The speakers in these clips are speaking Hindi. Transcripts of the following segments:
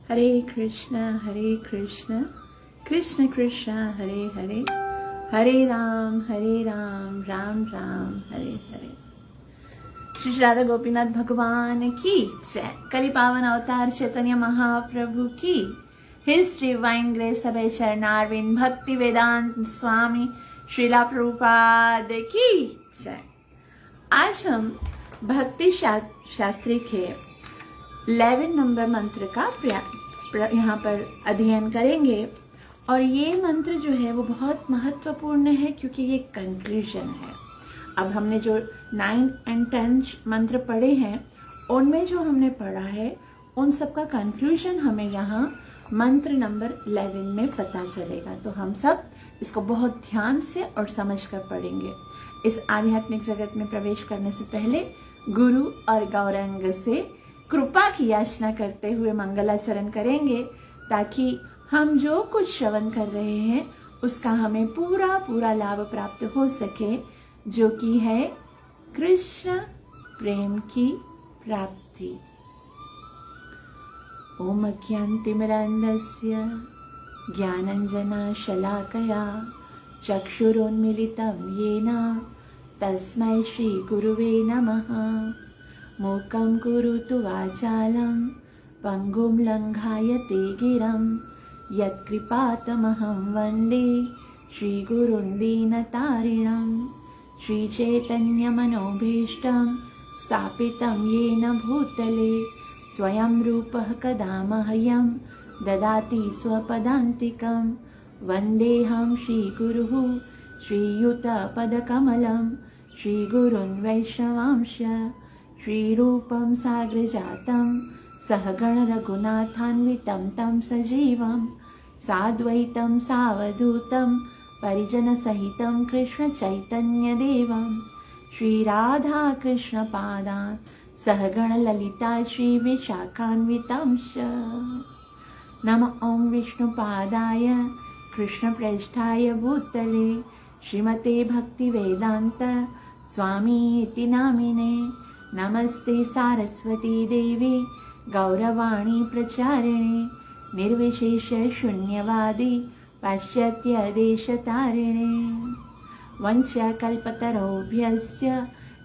हरे कृष्ण कृष्ण कृष्ण हरे हरे, हरे राम राम राम हरे हरे। श्री राधा गोपीनाथ भगवान की जय। कली पावन अवतार चैतन्य महाप्रभु की हिज डिवाइन ग्रेस सभे चरणारविंद भक्ति वेदांत स्वामी श्रीला प्रभुपाद की जय। आज हम भक्ति शास्त्री के 11 नंबर मंत्र का यहाँ पर अध्ययन करेंगे। और ये मंत्र जो है वो बहुत महत्वपूर्ण है क्योंकि ये कंक्लूजन है। अब हमने जो 9 और 10 मंत्र पढ़े हैं उनमें जो हमने पढ़ा है उन सब का कंक्लूजन हमें यहाँ मंत्र नंबर 11 में पता चलेगा। तो हम सब इसको बहुत ध्यान से और समझ कर पढ़ेंगे। इस आध्यात्मिक जगत में प्रवेश करने से पहले गुरु और गौरांग से कृपा की याचना करते हुए मंगलाचरण करेंगे ताकि हम जो कुछ श्रवण कर रहे हैं उसका हमें पूरा लाभ प्राप्त हो सके, जो कि है कृष्ण प्रेम की प्राप्ति। ओम अज्ञानतिमिरान्धस्य ज्ञानाञ्जनशलाकया चक्षुरुन्मीलितं येन तस्मै श्री गुरुवे नमः। मूकं करोतु वाचालं पंगुं लङ्घयते गिरं यत्कृपातमहं वन्दे श्रीगुरुं दीनतारिणं। श्रीचैतन्यमनोभीष्टं स्थापितं येन भूतले स्वयं रूपः कदा मह्यं ददाति स्वपदान्तिकं। वन्देऽहं श्रीगुरुः श्रीयुतपदकमलं श्रीगुरुं वैष्णवांश श्रीरूपं साग्रजातं सहगण रघुनाथान्वितं तं सजीवं साद्वैतं सावधूतं परिजनसहितं कृष्ण चैतन्यदेवं श्रीराधा कृष्णपादान् सहगण ललिता श्रीविशाखान्वितांश। नमः ओं विष्णुपादाय कृष्णप्रेष्ठाय भूतले श्रीमते भक्तिवेदान्त स्वामी इति नामिने। नमस्ते सारस्वती देवी गौरवाणी प्रचारिणे निर्विशेष शून्यवादी पाश्चात्य देशतारिणे। वंशकल्पतरोभ्यस्य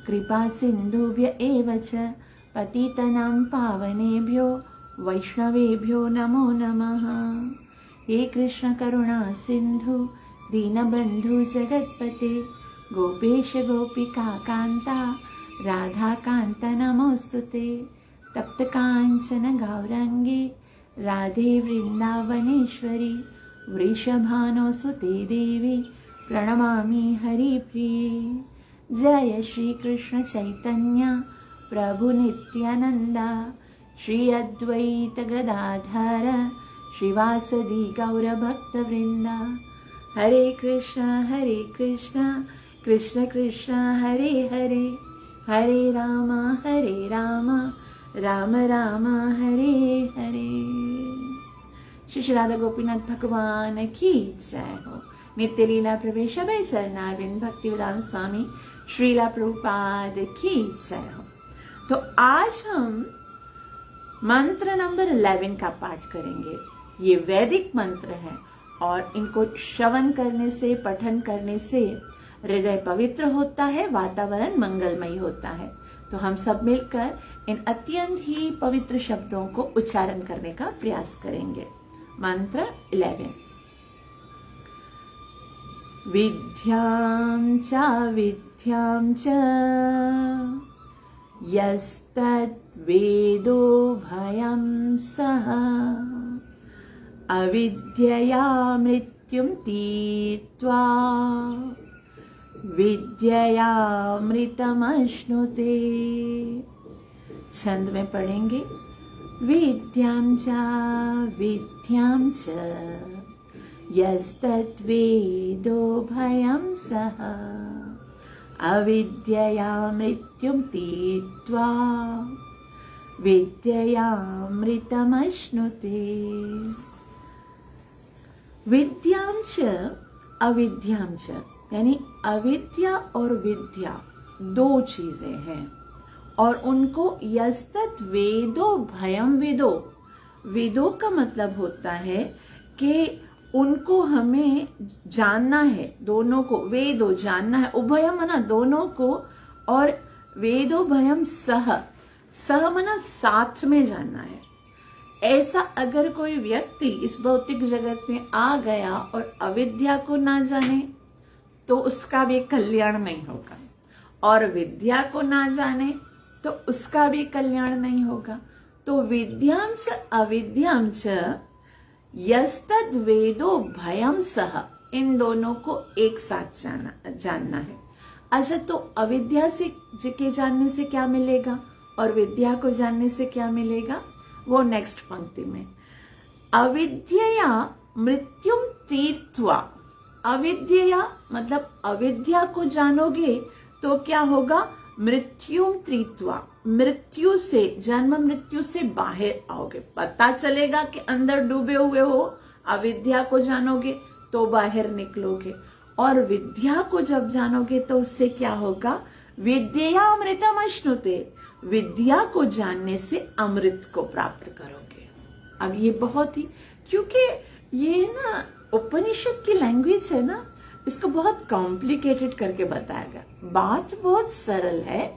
कृपा सिन्धुभ्य एव च पतितनां पावनेभ्यो वैष्णवेभ्यो नमो नमः। हे कृष्ण करुणा सिन्धु दीनबन्धु जगत्पते गोपेश गोपिका कान्ता राधा कान्त नमोस्तुते। तप्त कांचन गौरांगी राधे वृंदावनेश्वरी वृषभानुसुते देवी प्रणमामि हरिप्रिये। जय श्री कृष्ण चैतन्य प्रभु नित्यानंदा श्री अद्वैत गदाधर श्रीवासदि गौरभक्तवृंदा। हरे कृष्ण कृष्ण कृष्ण हरे हरे, हरे राम राम राम हरे हरे। श्री राधा गोपीनाथ भगवान की जय हो। नित्य लीला प्रवेश अभय चरणारविंद भक्ति वेदांत स्वामी श्रीला प्रभुपाद की जय हो। तो आज हम मंत्र नंबर 11 का पाठ करेंगे। ये वैदिक मंत्र है और इनको श्रवण करने से पठन करने से हृदय पवित्र होता है, वातावरण मंगलमय होता है। तो हम सब मिलकर इन अत्यंत ही पवित्र शब्दों को उच्चारण करने का प्रयास करेंगे। मंत्र 11। विद्यां च यस्तद्वेदो भयं सः अविद्यया मृत्युं तीर्त्वा विद्ययामृतमश्नुते। छंद में पढ़ेंगे। विद्यां च यस्तद्वेदो भयं सः अविद्यया मृत्युं तीर्त्वा विद्ययामृतमश्नुते। विद्यां च अविद्यां च यानी अविद्या और विद्या दो चीजें हैं और उनको यस्तत् वेदो भयम विदो वेदों का मतलब होता है कि उनको हमें जानना है, दोनों को, वेदो जानना है, उभयम मना दोनों को, और वेदो भयम सह, सह मना साथ में जानना है। ऐसा अगर कोई व्यक्ति इस भौतिक जगत में आ गया और अविद्या को ना जाने तो उसका भी कल्याण नहीं होगा, और विद्या को ना जाने तो उसका भी कल्याण नहीं होगा। तो विद्यां च अविद्यां च यस्तद वेदो भयम सह, इन दोनों को एक साथ जानना है। अच्छा, तो अविद्या से के जानने से क्या मिलेगा और विद्या को जानने से क्या मिलेगा, वो नेक्स्ट पंक्ति में। अविद्या मृत्युम तीर्थवा, अविद्या मतलब अविद्या को जानोगे तो क्या होगा, मृत्युम तीर्थवा, मृत्यु से, जन्म मृत्यु से बाहर आओगे, पता चलेगा कि अंदर डूबे हुए हो, अविद्या को जानोगे तो बाहर निकलोगे, और विद्या को जब जानोगे तो उससे क्या होगा, विद्या अमृतम अश्नुते, विद्या को जानने से अमृत को प्राप्त करोगे। अब ये बहुत ही, क्योंकि ये ना उपनिषद की लैंग्वेज है ना, इसको बहुत कॉम्प्लिकेटेड करके बताया गया। बात बहुत सरल है,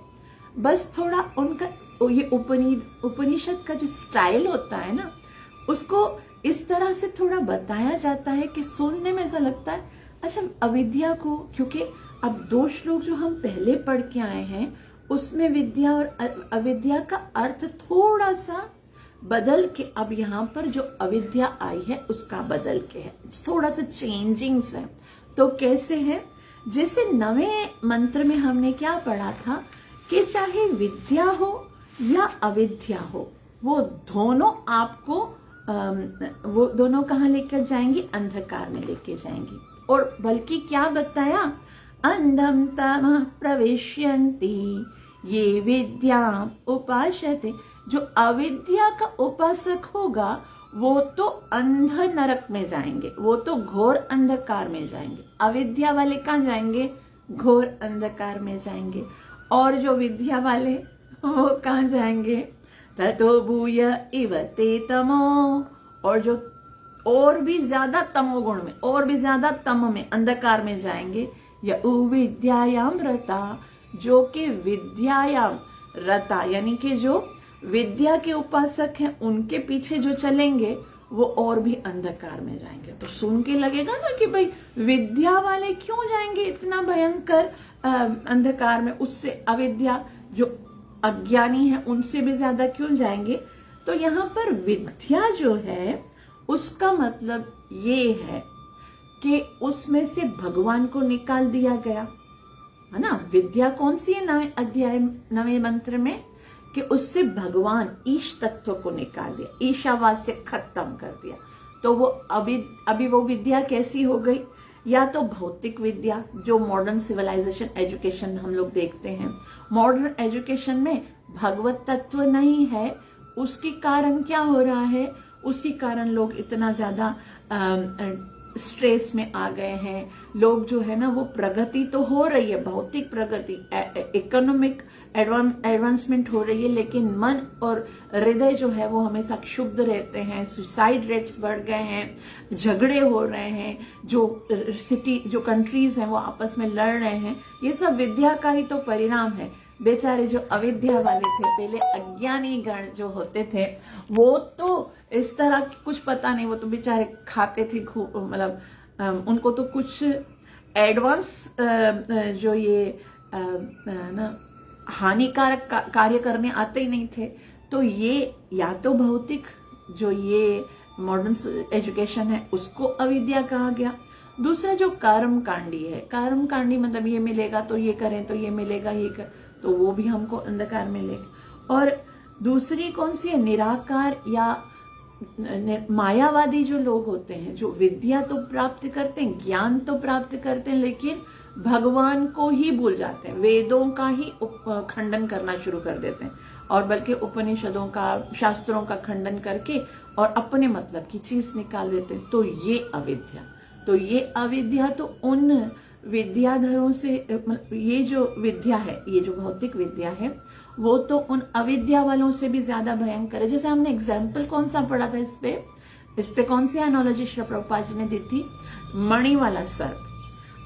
बस थोड़ा उनका ये उपनिषद का जो स्टाइल होता है ना, उसको इस तरह से थोड़ा बताया जाता है कि सुनने में ऐसा लगता है अच्छा अविद्या को, क्योंकि अब दो श्लोक जो हम पहले पढ़ के आए हैं उसमें विद्या और अविद्या का अर्थ थोड़ा सा बदल के, अब यहाँ पर जो अविद्या आई है उसका बदल के है, थोड़ा सा चेंजिंग्स है। तो कैसे है, जैसे नवे मंत्र में हमने क्या पढ़ा था कि चाहे विद्या हो या अविद्या हो, वो दोनों आपको वो दोनों कहाँ लेकर जाएंगी, अंधकार में लेके जाएंगी। और बल्कि क्या बताया, अंधम तमः प्रविश्यन्ति ये विद्या उपासते, जो अविद्या का उपासक होगा वो तो अंध नरक में जाएंगे, वो तो घोर अंधकार में जाएंगे। अविद्या वाले कहाँ जाएंगे, घोर अंधकार में जाएंगे। और जो विद्या वाले वो कहाँ जाएंगे, ततो भूय इव ते तमो, और जो और भी ज्यादा तमोगुण में, और भी ज्यादा तम में, अंधकार में जाएंगे। या विद्यायाम रता, जो कि विद्यायाम रता यानी कि जो विद्या के उपासक हैं उनके पीछे जो चलेंगे वो और भी अंधकार में जाएंगे। तो सुन के लगेगा ना कि भाई विद्या वाले क्यों जाएंगे इतना भयंकर अंधकार में, उससे अविद्या जो अज्ञानी है उनसे भी ज्यादा क्यों जाएंगे। तो यहाँ पर विद्या जो है उसका मतलब ये है कि उसमें से भगवान को निकाल दिया गया है ना। विद्या कौन सी है नवे अध्याय नवे मंत्र में, कि उससे भगवान ईश तत्व को निकाल दिया, ईशावाद से खत्म कर दिया। तो वो अभी वो विद्या कैसी हो गई, या तो भौतिक विद्या जो मॉडर्न सिविलाइजेशन एजुकेशन हम लोग देखते हैं, मॉडर्न एजुकेशन में भगवत तत्व नहीं है, उसके कारण क्या हो रहा है, उसके कारण लोग इतना ज्यादा स्ट्रेस में आ गए हैं। लोग जो है ना वो प्रगति तो हो रही है, भौतिक प्रगति, इकोनॉमिक एडवांसमेंट हो रही है, लेकिन मन और हृदय जो है वो हमेशा क्षुब्ध रहते हैं। सुसाइड रेट्स बढ़ गए हैं, झगड़े हो रहे हैं, जो कंट्रीज हैं वो आपस में लड़ रहे हैं। ये सब विद्या का ही तो परिणाम है। बेचारे जो अविद्या वाले थे, पहले अज्ञानी गण जो होते थे, वो तो इस तरह कुछ पता नहीं, वो तो बेचारे खाते थे खूब, मतलब उनको तो कुछ एडवांस जो ये ना हानिकारक कार्य करने आते ही नहीं थे। तो ये या तो भौतिक जो ये मॉडर्न एजुकेशन है उसको अविद्या कहा गया। दूसरा जो कर्म कांडी है, कर्म कांडी मतलब ये मिलेगा तो ये करें, तो ये मिलेगा ये कर, तो वो भी हमको अंधकार मिलेगा। और दूसरी कौन सी है, निराकार या मायावादी जो लोग होते हैं, जो विद्या तो प्राप्त करते हैं, ज्ञान तो प्राप्त करते हैं, लेकिन भगवान को ही भूल जाते हैं, वेदों का ही खंडन करना शुरू कर देते हैं, और बल्कि उपनिषदों का, शास्त्रों का खंडन करके और अपने मतलब की चीज निकाल देते हैं। तो ये अविद्या, तो ये अविद्या तो उन विद्याधरों से ये जो विद्या है, ये जो भौतिक विद्या है, वो तो उन अविद्या वालों से भी ज्यादा भयंकर है। जैसे हमने एग्जाम्पल कौन सा पढ़ा था इस पे कौन सी एनोलॉजी श्री प्रभुपाद जी ने दी थी? मणि वाला सर्प।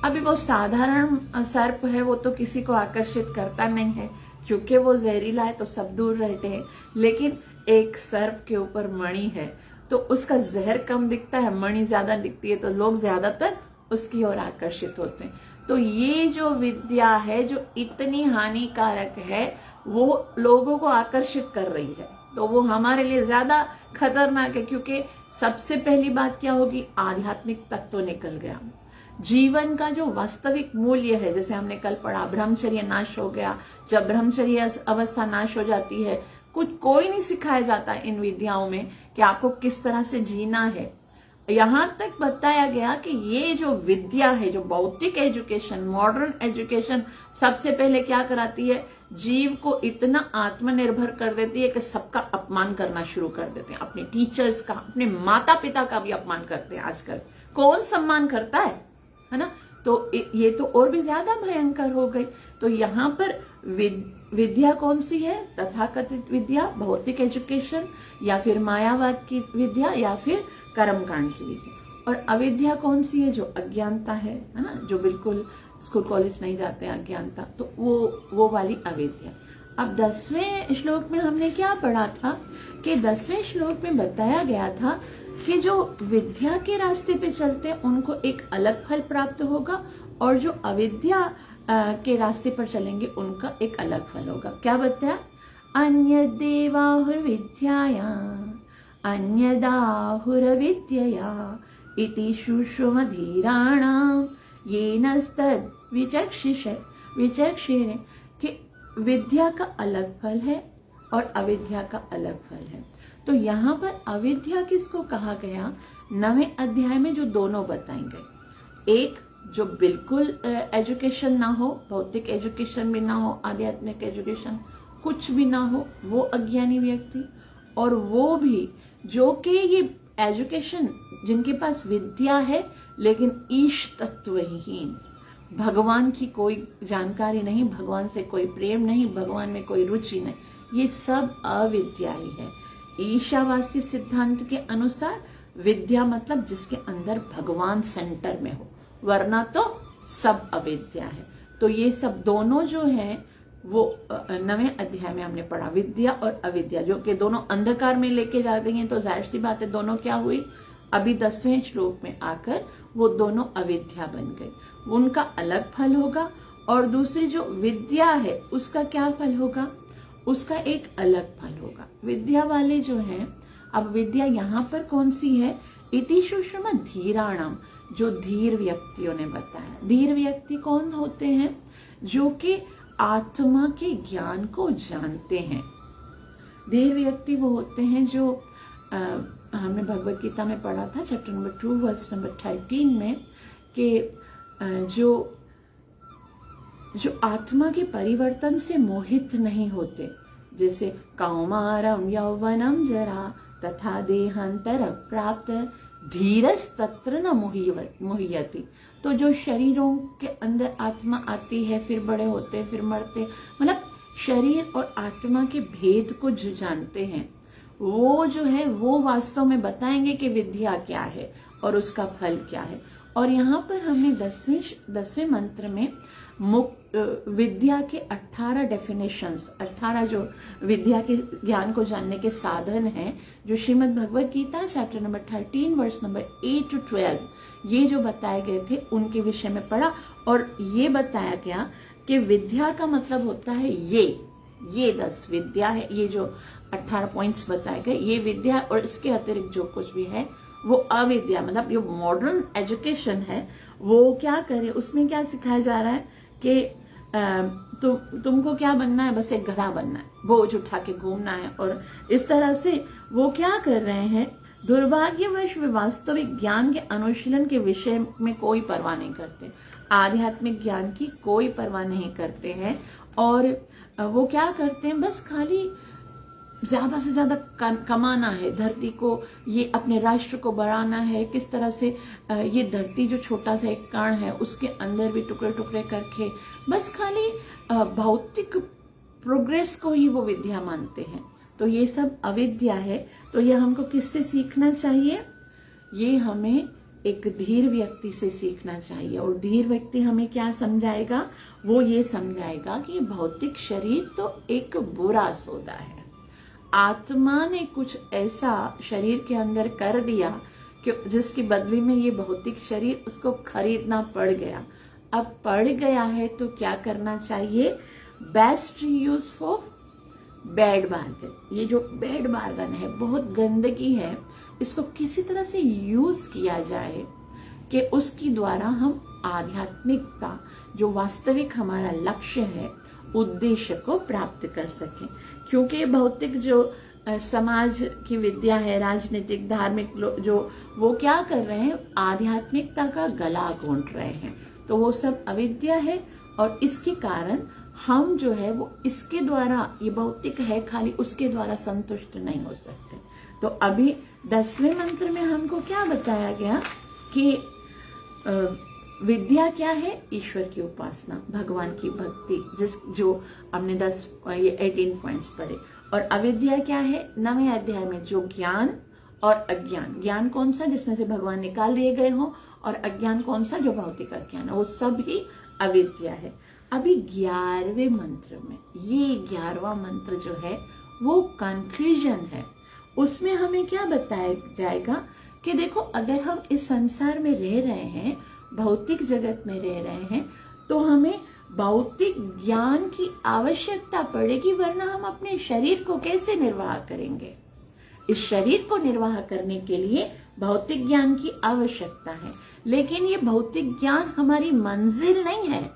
अभी वो साधारण सर्प है, वो तो किसी को आकर्षित करता नहीं है, क्योंकि वो जहरीला है तो सब दूर रहते हैं। लेकिन एक सर्प के ऊपर मणि है तो उसका जहर कम दिखता है, मणि ज्यादा दिखती है, तो लोग ज्यादातर उसकी ओर आकर्षित होते हैं। तो ये जो विद्या है जो इतनी हानिकारक है, वो लोगों को आकर्षित कर रही है, तो वो हमारे लिए ज्यादा खतरनाक है। क्योंकि सबसे पहली बात क्या होगी? आध्यात्मिक तत्व निकल गया। जीवन का जो वास्तविक मूल्य है, जैसे हमने कल पढ़ा, ब्रह्मचर्य नाश हो गया। जब ब्रह्मचर्य अवस्था नाश हो जाती है, कोई नहीं सिखाया जाता इन विद्याओं में कि आपको किस तरह से जीना है। यहां तक बताया गया कि ये जो विद्या है, जो भौतिक एजुकेशन, मॉडर्न एजुकेशन, सबसे पहले क्या कराती है? जीव को इतना आत्मनिर्भर कर देती है कि सबका अपमान करना शुरू कर देते हैं। अपने टीचर्स का, अपने माता पिता का भी अपमान करते हैं। आजकल कौन सम्मान करता है ना? तो ये तो और भी ज्यादा भयंकर हो गई। तो यहाँ पर विद्या कौन सी है? तथाकथित विद्या, भौतिक एजुकेशन, या फिर मायावाद की विद्या, या फिर कर्मकांड की विद्या। और अविद्या कौन सी है? जो अज्ञानता है ना, जो बिल्कुल स्कूल कॉलेज नहीं जाते हैं, अज्ञानता, तो वो वाली अविद्या। अब 10वें श्लोक में हमने क्या पढ़ा था कि 10वें श्लोक में बताया गया था कि जो विद्या के रास्ते पे चलते हैं उनको एक अलग फल प्राप्त होगा, और जो अविद्या के रास्ते पर चलेंगे उनका एक अलग फल होगा। क्या बताया? अन्य देवाहुर्विद्याया अन्यदाहुरविद्यया इति शुश्रुमधीराणां येनस्तद् विचक्षिरे, कि विद्या का अलग फल है और अविद्या का अलग फल है। तो यहाँ पर अविद्या किसको कहा गया? 9वें अध्याय में जो दोनों बताएंगे, एक जो बिल्कुल एजुकेशन ना हो, भौतिक एजुकेशन भी ना हो, आध्यात्मिक एजुकेशन कुछ भी ना हो, वो अज्ञानी व्यक्ति, और वो भी जो कि ये एजुकेशन, जिनके पास विद्या है लेकिन ईश तत्वहीन, भगवान की कोई जानकारी नहीं, भगवान से कोई प्रेम नहीं, भगवान में कोई रुचि नहीं, ये सब अविद्या ही है। ईशावासी सिद्धांत के अनुसार विद्या मतलब जिसके अंदर भगवान सेंटर में हो, वरना तो सब अविद्या है। तो ये सब दोनों जो है वो 9वें अध्याय में हमने पढ़ा, विद्या और अविद्या, जो कि दोनों अंधकार में लेके जाते हैं। तो जाहिर सी बात है दोनों क्या हुई? अभी 10वें श्लोक में आकर वो दोनों अविद्या बन गई, उनका अलग फल होगा। और दूसरी जो विद्या है उसका क्या फल होगा? उसका एक अलग फल होगा। विद्या वाले जो हैं, अब विद्या यहाँ पर कौन सी है? इति सुषम धीराणाम, जो धीर व्यक्तियों ने बताया। धीर व्यक्ति कौन होते हैं? जो कि आत्मा के ज्ञान को जानते हैं। धीर व्यक्ति वो होते हैं जो हमने भगवत गीता में पढ़ा था, चैप्टर नंबर 2 वर्स नंबर 13 में, कि जो आत्मा के परिवर्तन से मोहित नहीं होते। जैसे कौमारम यौवनम जरा तथा देहांतर प्राप्त धीरस तत्र न मुह्यति। तो जो शरीरों के अंदर आत्मा आती है, फिर बड़े होते, फिर मरते, मतलब शरीर और आत्मा के भेद को जो जानते हैं, वो जो है वो वास्तव में बताएंगे कि विद्या क्या है और उसका फल क्या है। और यहाँ पर हमने 10वें मंत्र में विद्या के 18 डेफिनेशंस, 18 जो विद्या के ज्ञान को जानने के साधन हैं, जो Shrimad Bhagwat Gita chapter number 13 verse number 8 to 12 ये जो बताए गए थे उनके विषय में पढ़ा। और ये बताया गया कि विद्या का मतलब होता है ये 10 विद्या है, ये जो 18 पॉइंट्स बताए गए ये विद्या, और इसके अतिरिक्त जो कुछ भी है वो अविद्या। मतलब जो मॉडर्न एजुकेशन है वो क्या करे, उसमें क्या सिखाया जा रहा है कि तुमको क्या बनना है? बस एक गधा बनना है, बोझ उठा के घूमना है। और इस तरह से वो क्या कर रहे हैं? दुर्भाग्यवश वे वास्तविक ज्ञान के अनुशीलन के विषय में कोई परवाह नहीं करते, आध्यात्मिक ज्ञान की कोई परवाह नहीं करते हैं। और वो क्या करते हैं? बस खाली ज्यादा से ज्यादा कमाना है, धरती को, ये अपने राष्ट्र को बढ़ाना है, किस तरह से ये धरती जो छोटा सा एक कण है उसके अंदर भी टुकड़े टुकड़े करके बस खाली भौतिक प्रोग्रेस को ही वो विद्या मानते हैं। तो ये सब अविद्या है। तो ये हमको किससे सीखना चाहिए? ये हमें एक धीर व्यक्ति से सीखना चाहिए। और धीर व्यक्ति हमें क्या समझाएगा? वो ये समझाएगा कि भौतिक शरीर तो एक बुरा सौदा है, आत्मा ने कुछ ऐसा शरीर के अंदर कर दिया कि जिसकी बदली में ये भौतिक शरीर उसको खरीदना पड़ गया। अब पड़ गया है तो क्या करना चाहिए? Best use for bad bargain. ये जो बैड बार्गन है, बहुत गंदगी है, इसको किसी तरह से यूज किया जाए कि उसकी द्वारा हम आध्यात्मिकता, जो वास्तविक हमारा लक्ष्य है, उद्देश्य को प्राप्त कर सकें। क्योंकि भौतिक जो समाज की विद्या है, राजनीतिक धार्मिक जो वो क्या कर रहे हैं? आध्यात्मिकता का गला घोंट रहे हैं। तो वो सब अविद्या है। और इसके कारण हम जो है वो इसके द्वारा, ये भौतिक है खाली, उसके द्वारा संतुष्ट नहीं हो सकते। तो अभी 10वें मंत्र में हमको क्या बताया गया कि विद्या क्या है? ईश्वर की उपासना, भगवान की भक्ति, जो हमने 18 पॉइंट्स पढ़े। और अविद्या क्या है? 9वें अध्याय में जो ज्ञान और अज्ञान, ज्ञान कौन सा? जिसमें से भगवान निकाल दिए गए हों, और अज्ञान कौन सा? जो भौतिक अज्ञान है, वो सब ही अविद्या है। अभी 11वें मंत्र में, ये 11वां मंत्र जो है वो कंक्लूजन है। उसमें हमें क्या बताया जाएगा कि देखो, अगर हम इस संसार में रह रहे हैं, भौतिक जगत में रह रहे हैं, तो हमें भौतिक ज्ञान की आवश्यकता पड़ेगी, वरना हम अपने शरीर को कैसे निर्वाह करेंगे? इस शरीर को निर्वाह करने के लिए भौतिक ज्ञान की आवश्यकता है। लेकिन ये भौतिक ज्ञान हमारी मंजिल नहीं है।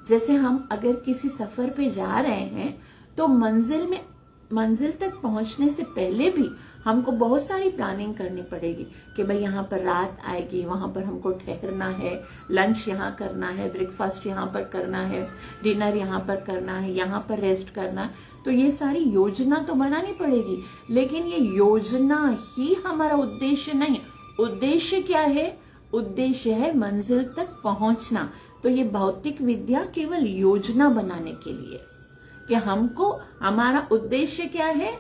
जैसे हम अगर किसी सफर पे जा रहे हैं तो मंजिल तक पहुंचने से पहले भी हमको बहुत सारी प्लानिंग करनी पड़ेगी कि भाई यहाँ पर रात आएगी, वहां पर हमको ठहरना है, लंच यहाँ करना है, ब्रेकफास्ट यहाँ पर करना है, डिनर यहाँ पर करना है, यहाँ पर रेस्ट करना है। तो ये सारी योजना तो बनानी पड़ेगी, लेकिन ये योजना ही हमारा उद्देश्य नहीं। उद्देश्य क्या है? उद्देश्य है मंजिल तक पहुंचना। तो ये भौतिक विद्या केवल योजना बनाने के लिए, कि हमको, हमारा उद्देश्य क्या है?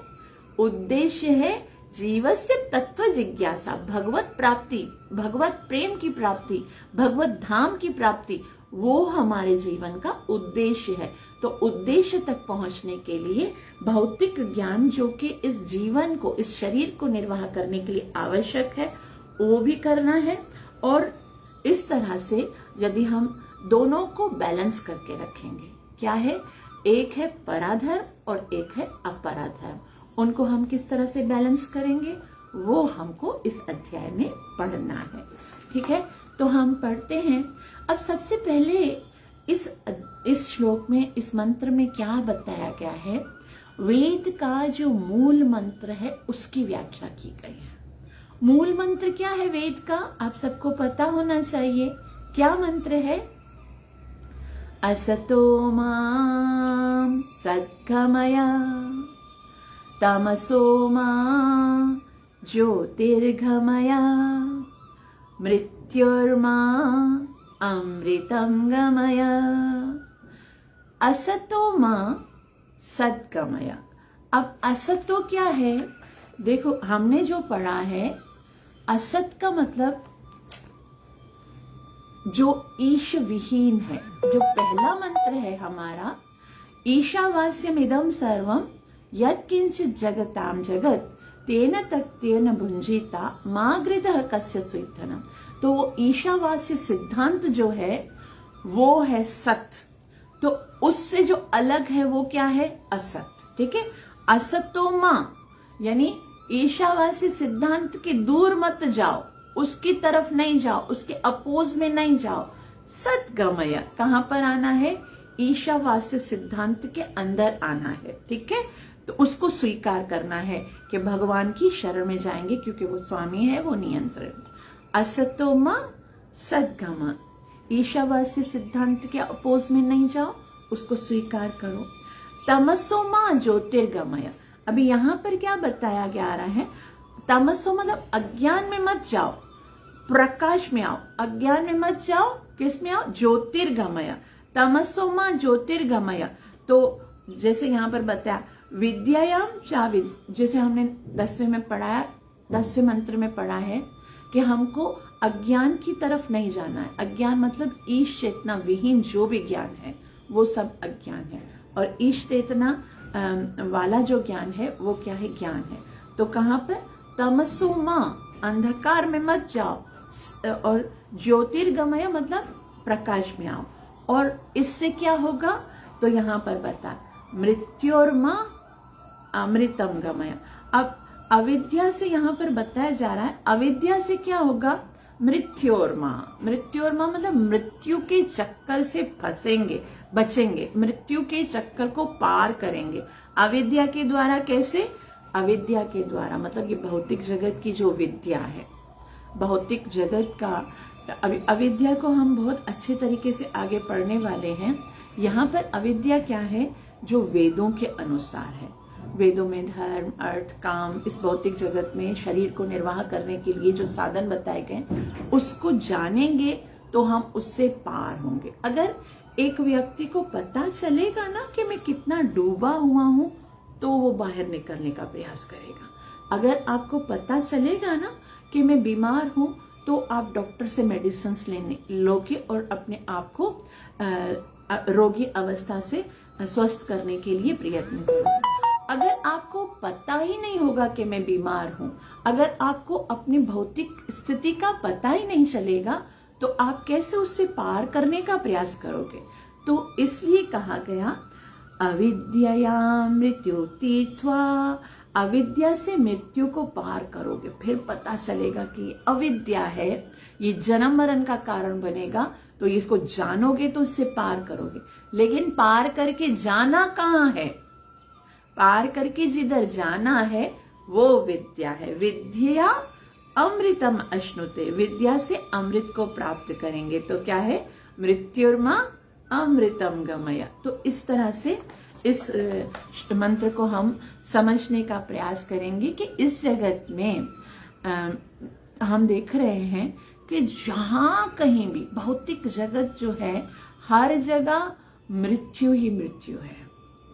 उद्देश्य है जीवस्य तत्व जिज्ञासा, भगवत प्राप्ति, भगवत प्रेम की प्राप्ति, भगवत धाम की प्राप्ति, वो हमारे जीवन का उद्देश्य है। तो उद्देश्य तक पहुंचने के लिए भौतिक ज्ञान, जो कि इस जीवन को, इस शरीर को निर्वाह करने के लिए आवश्यक है, वो भी करना है। और इस तरह से यदि हम दोनों को बैलेंस करके रखेंगे, क्या है? एक है पराधर्म और एक है अपराधर्म। उनको हम किस तरह से बैलेंस करेंगे, वो हमको इस अध्याय में पढ़ना है। ठीक है, तो हम पढ़ते हैं। अब सबसे पहले इस श्लोक में, इस मंत्र में क्या बताया गया है? वेद का जो मूल मंत्र है उसकी व्याख्या की गई है। मूल मंत्र क्या है वेद का? आप सबको पता होना चाहिए। क्या मंत्र है? असतो मां सद्गमय, तमसो मां ज्योतिर्गमय, मृत्युर्मां अमृतं गमय। असतो मां सद्गमय। अब असतो क्या है? देखो, हमने जो पढ़ा है, असत का मतलब जो ईश विहीन है। जो पहला मंत्र है हमारा, ईशावास्यमिदं सर्वं यत्किंचित् जगतां जगत तेन तत्तेन भुंजीता मागृतः कस्य स्विद्धनम्। तो वो ईशावास्य सिद्धांत जो है वो है सत, तो उससे जो अलग है वो क्या है? असत। ठीक है, असतो मां, यानी ईशावासी सिद्धांत के दूर मत जाओ, उसकी तरफ नहीं जाओ, उसके अपोज में नहीं जाओ। सद्गमय, कहां पर आना है? ईशावास्य सिद्धांत के अंदर आना है। ठीक है, तो उसको स्वीकार करना है कि भगवान की शरण में जाएंगे, क्योंकि वो स्वामी है, वो नियंत्रण। असतो मां सद्गमय, ईशावास्य सिद्धांत के अपोज में नहीं जाओ, उसको स्वीकार करो। तमसो मां ज्योतिर्गमय, अभी यहाँ पर क्या बताया जा रहा है, तमसो मतलब अज्ञान में मत जाओ, प्रकाश में आओ। अज्ञान में मत जाओ, किस में आओ, ज्योतिर्गमय, तमसोमा ज्योतिर्गमय। तो जैसे यहाँ पर बताया विद्यायाम चाविद, जैसे हमने 10वें में पढ़ाया, 10वें मंत्र में पढ़ा है कि हमको अज्ञान की तरफ नहीं जाना है। अज्ञान मतलब ईश चेतना विहीन जो भी ज्ञान है वो सब अज्ञान है, और ईश चेतना वाला जो ज्ञान है वो क्या है, ज्ञान है। तो कहाँ पर, तमसोमा, अंधकार में मत जाओ, और ज्योतिर्गमय मतलब प्रकाश में आओ। और इससे क्या होगा, तो यहाँ पर बता मृत्योर्मा अमृतम गमय। अब अविद्या से यहाँ पर बताया जा रहा है, अविद्या से क्या होगा, मृत्योर्मा। मृत्योर्मा मतलब मृत्यु के चक्कर से फंसेंगे, बचेंगे, मृत्यु के चक्कर को पार करेंगे अविद्या के द्वारा। कैसे, अविद्या के द्वारा मतलब ये भौतिक जगत की जो विद्या है, भौतिक जगत का अविद्या को हम बहुत अच्छे तरीके से आगे पढ़ने वाले हैं। यहाँ पर अविद्या क्या है, जो वेदों के अनुसार है। वेदों में धर्म, अर्थ, काम, इस भौतिक जगत में शरीर को निर्वाह करने के लिए जो साधन बताए गए, उसको जानेंगे तो हम उससे पार होंगे। अगर एक व्यक्ति को पता चलेगा ना कि मैं कितना डूबा हुआ हूं, तो वो बाहर निकलने का प्रयास करेगा। अगर आपको पता चलेगा ना कि मैं बीमार हूं, तो आप डॉक्टर से मेडिसिन लेने लोगे और अपने आप को रोगी अवस्था से स्वस्थ करने के लिए प्रयत्न करोगे। अगर आपको पता ही नहीं होगा कि मैं बीमार हूं, अगर आपको अपनी भौतिक स्थिति का पता ही नहीं चलेगा, तो आप कैसे उससे पार करने का प्रयास करोगे। तो इसलिए कहा गया अविद्या मृत्यु तीर्थवा, अविद्या से मृत्यु को पार करोगे, फिर पता चलेगा कि अविद्या है, ये जन्म मरण का कारण बनेगा, तो इसको जानोगे तो इससे पार करोगे। लेकिन पार करके जाना कहाँ है, पार करके जिधर जाना है वो विद्या है। विद्या अमृतम अश्नुते, विद्या से अमृत को प्राप्त करेंगे। तो क्या है, मृत्युर्मा अमृतम गमय। तो इस तरह से इस मंत्र को हम समझने का प्रयास करेंगे कि इस जगत में हम देख रहे हैं कि जहां कहीं भी भौतिक जगत जो है, हर जगह मृत्यु ही मृत्यु है।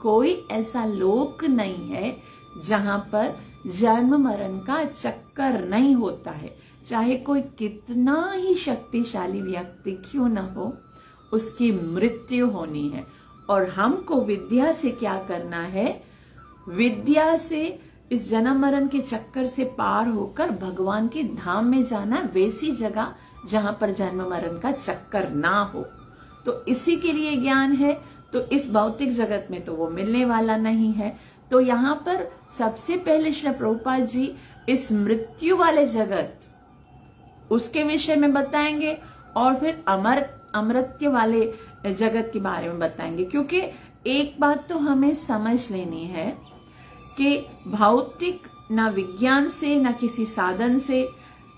कोई ऐसा लोक नहीं है जहां पर जन्म मरण का चक्कर नहीं होता है। चाहे कोई कितना ही शक्तिशाली व्यक्ति क्यों न हो, उसकी मृत्यु होनी है। और हमको विद्या से क्या करना है, विद्या से इस जन्म मरण के चक्कर से पार होकर भगवान के धाम में जाना, वैसी जगह जहां पर जन्म मरण का चक्कर ना हो। तो इसी के लिए ज्ञान है। तो इस भौतिक जगत में तो वो मिलने वाला नहीं है। तो यहाँ पर सबसे पहले श्री प्रभुपाद जी इस मृत्यु वाले जगत, उसके विषय में बताएंगे, और फिर अमृत्य वाले जगत के बारे में बताएंगे। क्योंकि एक बात तो हमें समझ लेनी है कि भौतिक ना विज्ञान से ना किसी साधन से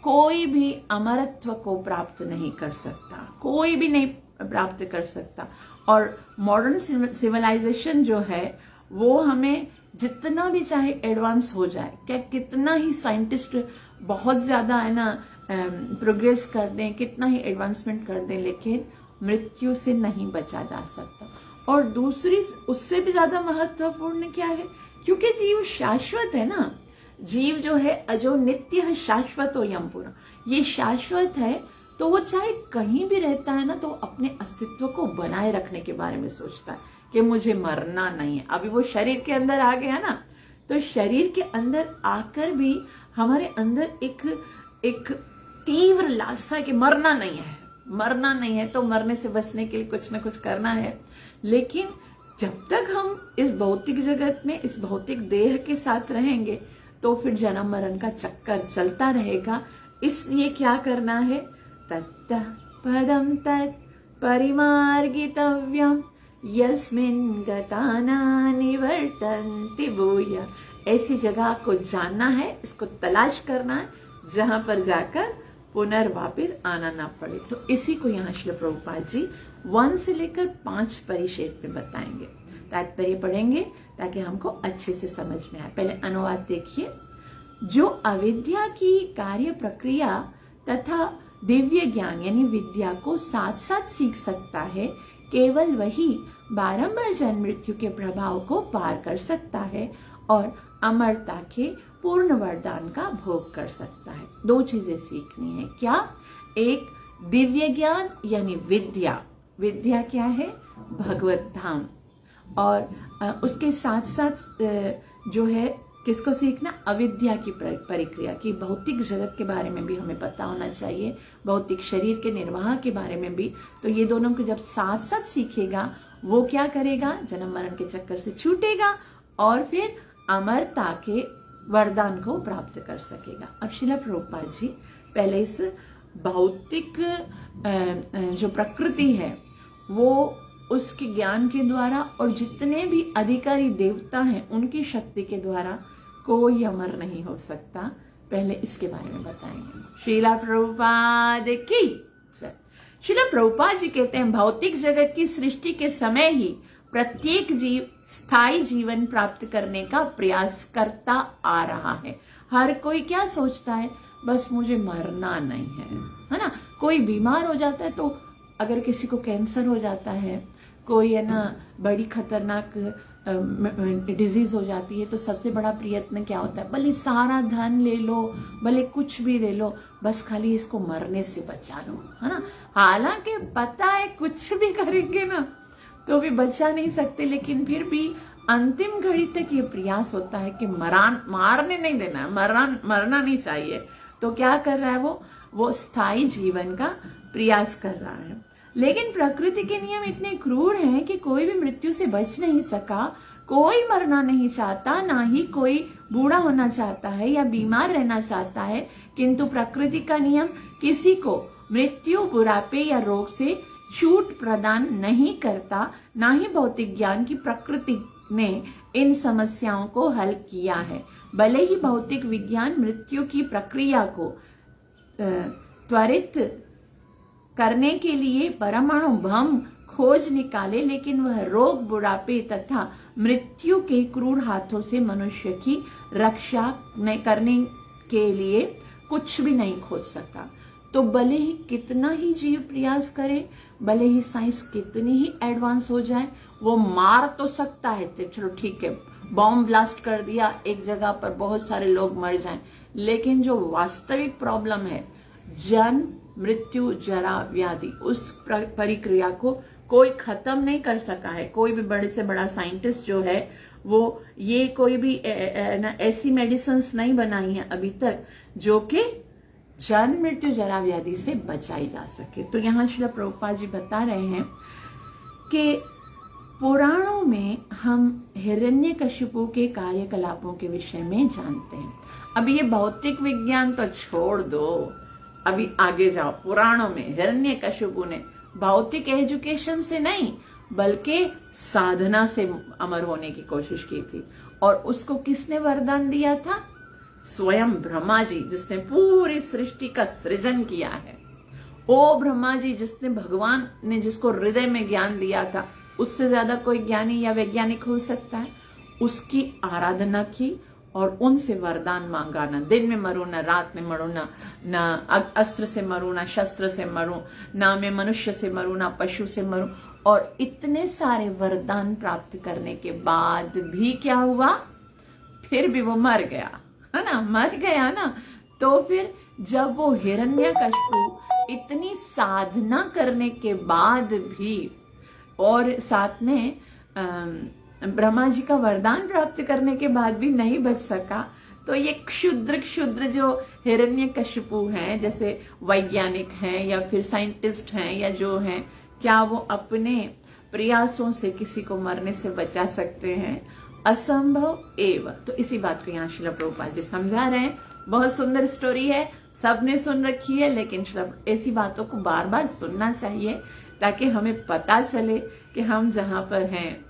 कोई भी अमरत्व को प्राप्त नहीं कर सकता, कोई भी नहीं प्राप्त कर सकता। और मॉडर्न सिविलाइजेशन जो है वो हमें जितना भी चाहे एडवांस हो जाए, क्या कितना ही साइंटिस्ट बहुत ज्यादा है ना प्रोग्रेस कर दें, कितना ही एडवांसमेंट कर दें, लेकिन मृत्यु से नहीं बचा जा सकता। और दूसरी उससे भी ज्यादा महत्वपूर्ण क्या है, क्योंकि जीव शाश्वत है ना, जीव जो है अजो नित्य है, शाश्वत हो यम पूरा, ये शाश्वत है। तो वो चाहे कहीं भी रहता है ना, तो अपने अस्तित्व को बनाए रखने के बारे में सोचता है कि मुझे मरना नहीं है। अभी वो शरीर के अंदर आ गया ना, तो शरीर के अंदर आकर भी हमारे अंदर एक तीव्र लालसा है कि मरना नहीं है, मरना नहीं है। तो मरने से बचने के लिए कुछ ना कुछ करना है। लेकिन जब तक हम इस भौतिक जगत में इस भौतिक देह के साथ रहेंगे, तो फिर जन्म मरण का चक्कर चलता रहेगा। इसलिए क्या करना है, तत्त पदम तत् परिमार्गितव्यम यस्मिन् गताना निवर्तन्ति भूय। ऐसी जगह को जानना है, इसको तलाश करना है जहां पर जाकर पुनर्वापिस आना ना पड़े। तो इसी को यहाँ श्री प्रभुपाद जी 1 से लेकर 5 परिच्छेद में बताएंगे। तात्पर्य पढ़ेंगे ताकि हमको अच्छे से समझ में आए। पहले अनुवाद देखिए। जो अविद्या की कार्य प्रक्रिया तथा दिव्य ज्ञान यानी विद्या को साथ साथ सीख सकता है, केवल वही बारंबार जन्म मृत्यु के प्रभाव को पार कर सकता है और अमरता के पूर्ण वरदान का भोग कर सकता है। दो चीजें सीखनी है। क्या? एक दिव्य ज्ञान यानी विद्या। विद्या क्या है? भगवत धाम। और उसके साथ साथ जो है किसको सीखना? अविद्या की परिक्रिया की भौतिक जगत के बारे में भी हमें पता होना चाहिए, भौतिक शरीर के निर्वाह के बारे में भी। तो ये दोनों को जब साथ साथ सीखेगा वो क्या करेगा? जन्म मरण के चक्कर से छूटेगा और फिर अमरता के वरदान को प्राप्त कर सकेगा। अब श्रील प्रभुपाद जी पहले इस भौतिक जो प्रकृति है वो उसके ज्ञान के द्वारा और जितने भी अधिकारी देवता हैं उनकी शक्ति के द्वारा कोई अमर नहीं हो सकता, पहले इसके बारे में बताएंगे। श्रीला प्रभुपाद की। श्रीला प्रभुपाद जी कहते हैं भौतिक जगत की सृष्टि के समय ही प्रत्येक जीव स्थायी जीवन प्राप्त करने का प्रयास करता आ रहा है। हर कोई क्या सोचता है? बस मुझे मरना नहीं है ना। कोई बीमार हो जाता है तो अगर किसी को कैंसर हो जाता है, कोई है ना बड़ी खतरनाक डिजीज हो जाती है, तो सबसे बड़ा प्रयत्न क्या होता है? भले सारा धन ले लो, भले कुछ भी ले लो, बस खाली इसको मरने से बचा लो, है ना। हालांकि पता है कुछ भी करेंगे ना तो भी बचा नहीं सकते, लेकिन फिर भी अंतिम घड़ी तक ये प्रयास होता है कि मारने नहीं देना है, मरना नहीं चाहिए। तो क्या कर रहा है वो स्थायी जीवन का प्रयास कर रहा है। लेकिन प्रकृति के नियम इतने क्रूर हैं कि कोई भी मृत्यु से बच नहीं सका, कोई मरना नहीं चाहता, ना ही कोई बूढ़ा होना चाहता है या बीमार रहना चाहता है। किंतु प्रकृति का नियम किसी को मृत्यु, बुढ़ापे या रोग से छूट प्रदान नहीं करता। ना ही भौतिक ज्ञान की प्रकृति ने इन समस्याओं को हल किया है। भले ही भौतिक विज्ञान मृत्यु की प्रक्रिया को त्वरित करने के लिए परमाणु बम खोज निकाले, लेकिन वह रोग, बुढ़ापे तथा मृत्यु के क्रूर हाथों से मनुष्य की रक्षा करने के लिए कुछ भी नहीं खोज सका। तो भले ही कितना ही जीव प्रयास करे, भले ही साइंस कितनी ही एडवांस हो जाए, वो मार तो सकता है, चलो ठीक है, बॉम्ब ब्लास्ट कर दिया एक जगह पर, बहुत सारे लोग मर जाएं, लेकिन जो वास्तविक प्रॉब्लम है जन्म, मृत्यु, जरा, व्याधि, उस परिक्रिया को कोई खत्म नहीं कर सका है। कोई भी बड़े से बड़ा साइंटिस्ट जो है वो ये कोई भी ऐसी मेडिसिन नहीं बनाई है अभी तक जो कि जन्म, मृत्यु, जरा, व्याधि से बचाई जा सके। तो यहाँ श्रील प्रभुपाद जी बता रहे हैं कि पुराणों में हम हिरण्यकशिपु के कार्यकलापों के विषय में जानते हैं। अभी ये भौतिक विज्ञान तो छोड़ दो, अभी आगे जाओ। पुराणों में हिरण्यकशिपु ने भौतिक एजुकेशन से नहीं बल्कि साधना से अमर होने की कोशिश की थी। और उसको किसने वरदान दिया था? स्वयं ब्रह्मा जी, जिसने पूरी सृष्टि का सृजन किया है। ओ ब्रह्मा जी, जिसने भगवान ने जिसको हृदय में ज्ञान दिया था, उससे ज्यादा कोई ज्ञानी या वैज्ञानिक हो सकता है? उसकी आराधना की और उनसे वरदान मांगा, ना दिन में मरूं, ना रात में मरूं, ना अस्त्र से मरूं, ना शस्त्र से मरूं, ना मैं मनुष्य से मरूं, ना पशु से मरूं। और इतने सारे वरदान प्राप्त करने के बाद भी क्या हुआ? फिर भी वो मर गया, है ना, मर गया ना। तो फिर जब वो हिरण्यकशिपु इतनी साधना करने के बाद भी और साथ में ब्रह्मा जी का वरदान प्राप्त करने के बाद भी नहीं बच सका, तो ये क्षुद्र जो हिरण्यकशिपु हैं, जैसे वैज्ञानिक हैं या फिर साइंटिस्ट हैं या जो हैं, क्या वो अपने प्रयासों से किसी को मरने से बचा सकते हैं? असंभव एवं। तो इसी बात को यहाँ श्रील प्रभुपाद जी समझा रहे हैं। बहुत सुंदर स्टोरी है, सबने सुन रखी है, लेकिन ऐसी बातों को बार बार सुनना चाहिए ताकि हमें पता चले कि हम जहां पर हैं,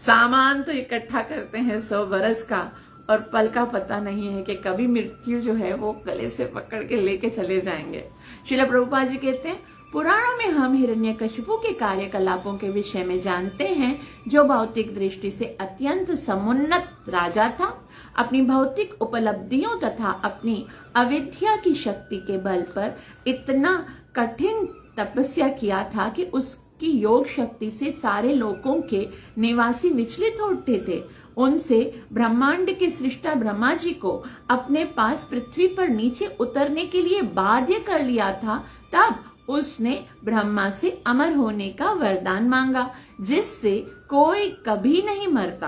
सामान तो इकट्ठा करते हैं 100 बरस का, और पल का पता नहीं है कि कभी मृत्यु जो है वो गले से पकड़ के लेके चले जाएंगे। श्रील प्रभुपाद जी कहते हैं पुराणों में हम हिरण्यकशिपु के कार्यकलापों के विषय में जानते हैं, जो भौतिक दृष्टि से अत्यंत समुन्नत राजा था। अपनी भौतिक उपलब्धियों तथा अपनी अविद्या की शक्ति के बल पर इतना कठिन तपस्या किया था कि उसकी योग शक्ति से सारे लोकों के निवासी विचलित होते थे। उनसे ब्रह्मांड के सृष्टा ब्रह्मा जी को अपने पास पृथ्वी पर नीचे उतरने के लिए बाध्य कर लिया था। तब उसने ब्रह्मा से अमर होने का वरदान मांगा, जिससे कोई कभी नहीं मरता।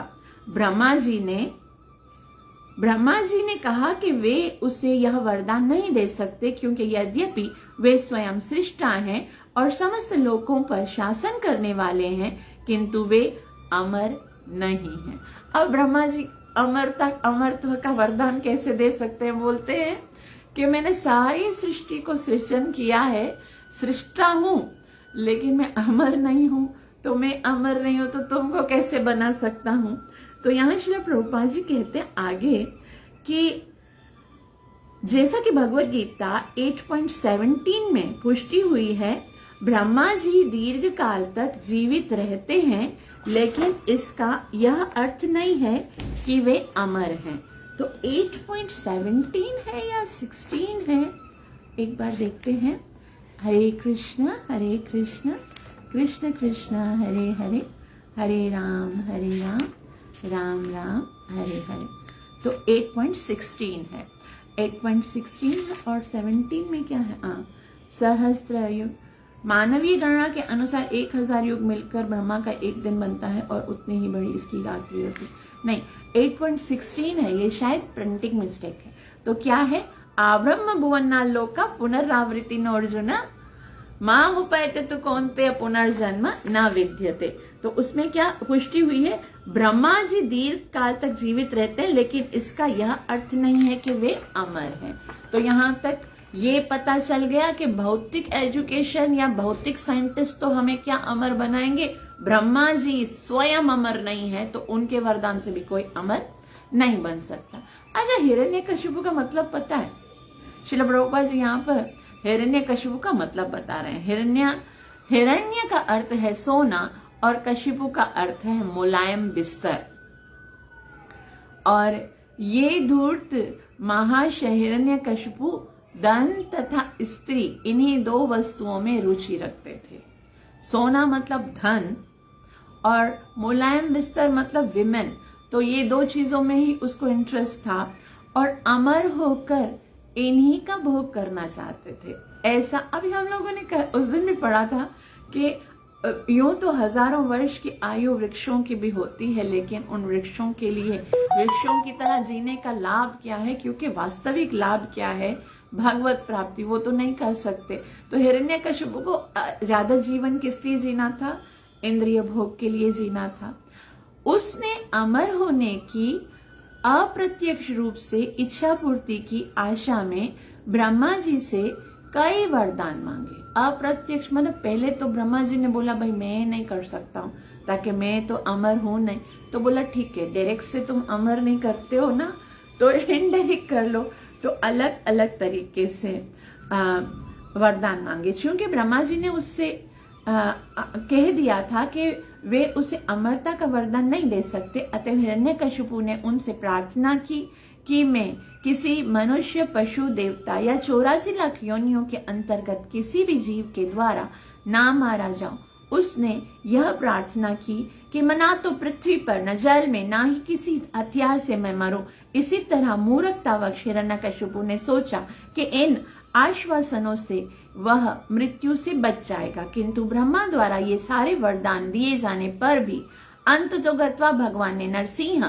ब्रह्मा जी ने कहा कि वे उसे यह वरदान नहीं दे सकते, क्योंकि यद्यपि वे स्वयं सृष्टा हैं और समस्त लोकों पर शासन करने वाले हैं, किंतु वे अमर नहीं हैं। अब ब्रह्मा जी अमरत्व का वरदान कैसे दे सकते हैं? बोलते हैं कि मैंने सारी सृष्टि को सृजन किया है, सृष्टा हूं, लेकिन मैं अमर नहीं हूं। तो मैं अमर नहीं हूं तो तुमको कैसे बना सकता हूं? तो यहाँ श्रील प्रभुपाद जी कहते हैं आगे कि जैसा कि भगवत गीता 8.17 में पुष्टि हुई है, ब्रह्मा जी दीर्घ काल तक जीवित रहते हैं, लेकिन इसका यह अर्थ नहीं है कि वे अमर हैं। तो 8.17 है या 16 है, एक बार देखते हैं। हरे कृष्ण कृष्ण कृष्ण हरे हरे, हरे राम राम राम हरे हरे। तो 8.16 है, 8.16 और 17 में क्या है? सहस्त्र युग। मानवीय गणना के अनुसार 1000 युग मिलकर ब्रह्मा का एक दिन बनता है और उतनी ही बड़ी इसकी रात्रि होती। नहीं, 8.16 है, ये शायद प्रिंटिंग मिस्टेक है। तो क्या है? आब्रह्म भुवनालोका पुनरावृत्ति नो अर्जुन माम उपैते तो कौन्तेय पुनर्जन्म न विद्यते। तो उसमें क्या पुष्टि हुई है? ब्रह्मा जी दीर्घ काल तक जीवित रहते हैं, लेकिन इसका यह अर्थ नहीं है कि वे अमर हैं। तो यहाँ तक ये पता चल गया कि भौतिक एजुकेशन या भौतिक साइंटिस्ट तो हमें क्या अमर बनाएंगे? ब्रह्मा जी स्वयं अमर नहीं है, तो उनके वरदान से भी कोई अमर नहीं बन सकता। अच्छा, हिरण्यकशिपु का मतलब पता है? श्रील प्रभुपाद जी यहाँ पर हिरण्यकशिपु का मतलब बता रहे हैं। हिरण्य का अर्थ है सोना और कशिपु का अर्थ है मुलायम बिस्तर। और ये धूर्त महाशय हिरण्यकशिपु धन तथा स्त्री, इन्हीं दो वस्तुओं में रुचि रखते थे। सोना मतलब धन और मुलायम बिस्तर मतलब विमेन। तो ये दो चीजों में ही उसको इंटरेस्ट था और अमर होकर इन्हीं का भोग करना चाहते थे। ऐसा अभी हम लोगों ने उस दिन भी पढ़ा था कि यूं तो हजारों वर्ष की आयु वृक्षों की भी होती है, लेकिन उन वृक्षों के लिए वृक्षों की तरह जीने का लाभ क्या है? क्योंकि वास्तविक लाभ क्या है? भगवत प्राप्ति, वो तो नहीं कर सकते। तो हिरण्यकशिपु को ज्यादा जीवन किस लिए जीना था? इंद्रिय भोग के लिए जीना था। उसने अमर होने की अप्रत्यक्ष रूप से इच्छा पूर्ति की आशा में ब्रह्मा जी से कई वरदान मांगे। अप्रत्यक्ष मतलब पहले तो ब्रह्मा जी ने बोला भाई मैं नहीं कर सकता हूँ, ताकि मैं तो अमर हूं नहीं। तो बोला ठीक है, डायरेक्ट से तुम अमर नहीं करते हो ना, तो इनडायरेक्ट कर लो। तो अलग अलग तरीके से वरदान मांगे। क्योंकि ब्रह्मा जी ने उससे कह दिया था कि वे उसे अमरता का वरदान नहीं दे सकते, अतः हिरण्यकशिपु ने उनसे प्रार्थना की कि मैं किसी मनुष्य, पशु, देवता या 84 लाख योनियों के अंतर्गत किसी भी जीव के द्वारा ना मारा जाऊं। उसने यह प्रार्थना की कि ना तो पृथ्वी पर, न जल में, ना ही किसी हथियार से मैं मरूं। इसी तरह मूर्खतावश हिरण्यकशिपु ने सोचा कि इन आश्वासनों से वह मृत्यु से बच जाएगा, किंतु ब्रह्मा द्वारा ये सारे वरदान दिए जाने पर भी अंततोगत्वा भगवान ने नरसिंह,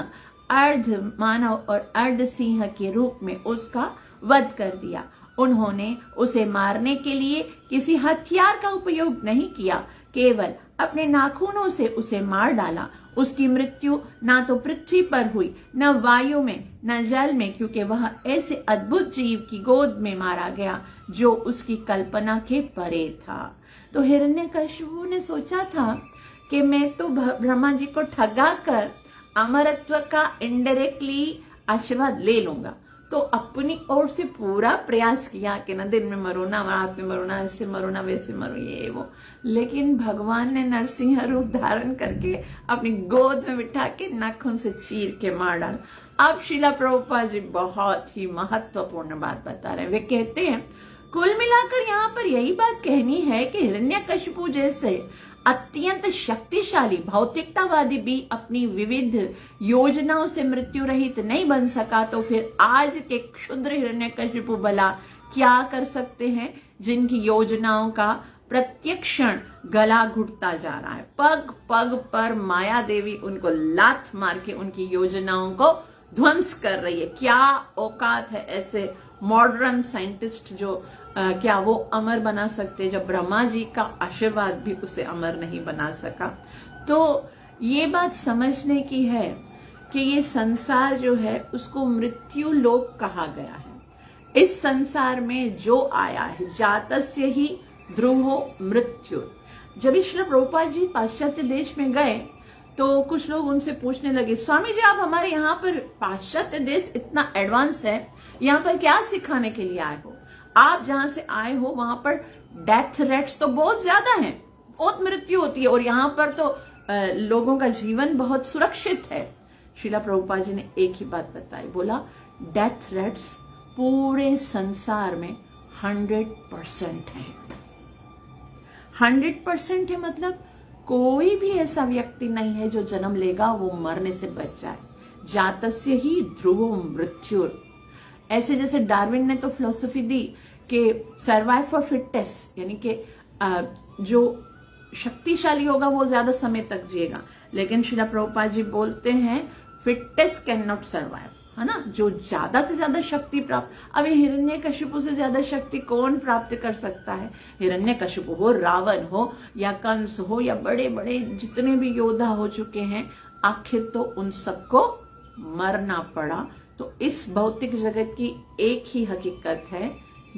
अर्ध मानव और अर्ध सिंह के रूप में उसका वध कर दिया। उन्होंने उसे मारने के लिए किसी हथियार का उपयोग नहीं किया, केवल अपने नाखूनों से उसे मार डाला। उसकी मृत्यु ना तो पृथ्वी पर हुई, न वायु में, न जल में, क्योंकि वह ऐसे अद्भुत जीव की गोद में मारा गया जो उसकी कल्पना के परे था। तो हिरण्यकशिपु ने सोचा था कि मैं तो ब्रह्मा जी को ठगा कर अमरत्व का इनडायरेक्टली आशीर्वाद ले लूंगा। तो अपनी ओर से पूरा प्रयास किया कि ना दिन में मरो, ना रात में मरो, ना ऐसे मरो, ना वैसे मरो, ये वो। लेकिन भगवान ने नरसिंह रूप धारण करके अपनी गोद में बिठा के नाखून से चीर के मार डाला। अब श्रीला प्रभुपाद जी बहुत ही महत्वपूर्ण बात बता रहे हैं। वे कहते हैं कुल मिलाकर यहाँ पर यही बात कहनी है कि हिरण्यकशिपु जैसे अत्यंत शक्तिशाली भौतिकतावादी भी अपनी विविध योजनाओं से मृत्यु रहित नहीं बन सका, तो फिर आज के क्षुद्र हिरण्यकशिपु भला क्या कर सकते हैं, जिनकी योजनाओं का प्रत्येक क्षण गला घुटता जा रहा है। पग पग पर माया देवी उनको लात मार के उनकी योजनाओं को ध्वंस कर रही है। क्या औकात है ऐसे मॉडर्न साइंटिस्ट जो क्या वो अमर बना सकते, जब ब्रह्मा जी का आशीर्वाद भी उसे अमर नहीं बना सका। तो ये बात समझने की है कि ये संसार जो है उसको मृत्यु लोक कहा गया है। इस संसार में जो आया है जातस्य ही ध्रुवो मृत्यु। जब श्री प्रभुपाद जी पाश्चात्य देश में गए तो कुछ लोग उनसे पूछने लगे, स्वामी जी आप हमारे यहाँ पर पाश्चात्य देश इतना एडवांस है, यहाँ पर क्या सिखाने के लिए आए हो? आप जहां से आए हो वहां पर डेथ रेट्स तो बहुत ज्यादा हैं, बहुत मृत्यु होती है, और यहाँ पर तो लोगों का जीवन बहुत सुरक्षित है। श्रीला प्रभुपाद जी ने एक ही बात बताई, बोला डेथ रेट्स पूरे संसार में 100% है। 100% है मतलब कोई भी ऐसा व्यक्ति नहीं है जो जन्म लेगा वो मरने से बच जाए। जातस्य ही ध्रुवो मृत्यु। ऐसे जैसे डार्विन ने तो फिलोसफी दी कि सर्वाइव फॉर फिटेस्ट, यानी कि जो शक्तिशाली होगा वो ज्यादा समय तक जिएगा, लेकिन श्रीला प्रभुपाद जी बोलते हैं फिटेस्ट कैन नॉट सर्वाइव, है ना। जो ज्यादा से ज्यादा शक्ति प्राप्त, अब हिरण्यकशिपु से ज्यादा शक्ति कौन प्राप्त कर सकता है? हिरण्यकशिपु हो, रावण हो या कंस हो या बड़े बड़े जितने भी योद्धा हो चुके हैं, आखिर तो उन सबको मरना पड़ा। तो इस भौतिक जगत की एक ही हकीकत है,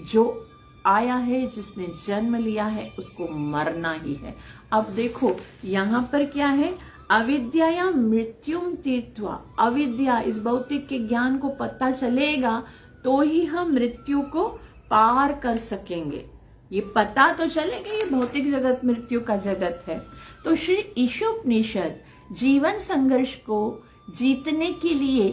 जो आया है, जिसने जन्म लिया है, उसको मरना ही है। अब देखो यहाँ पर क्या है, अविद्या मृत्युम तीर्थवा। अविद्या, इस भौतिक के ज्ञान को पता चलेगा तो ही हम मृत्यु को पार कर सकेंगे। ये पता तो चलेगा ये भौतिक जगत मृत्यु का जगत है। तो श्री ईशोपनिषद जीवन संघर्ष को जीतने के लिए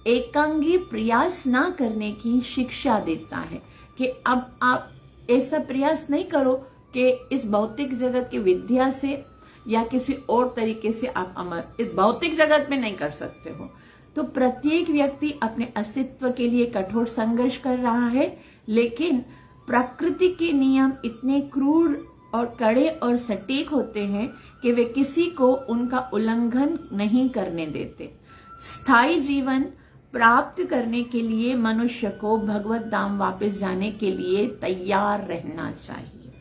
एकांगी प्रयास ना करने की शिक्षा देता है कि अब आप ऐसा प्रयास नहीं करो कि इस भौतिक जगत की विद्या से या किसी और तरीके से आप अमर इस भौतिक जगत में नहीं कर सकते हो। तो प्रत्येक व्यक्ति अपने अस्तित्व के लिए कठोर संघर्ष कर रहा है, लेकिन प्रकृति के नियम इतने क्रूर और कड़े और सटीक होते हैं कि वे किसी को उनका उल्लंघन नहीं करने देते। स्थायी जीवन प्राप्त करने के लिए मनुष्य को भगवत धाम वापस जाने के लिए तैयार रहना चाहिए।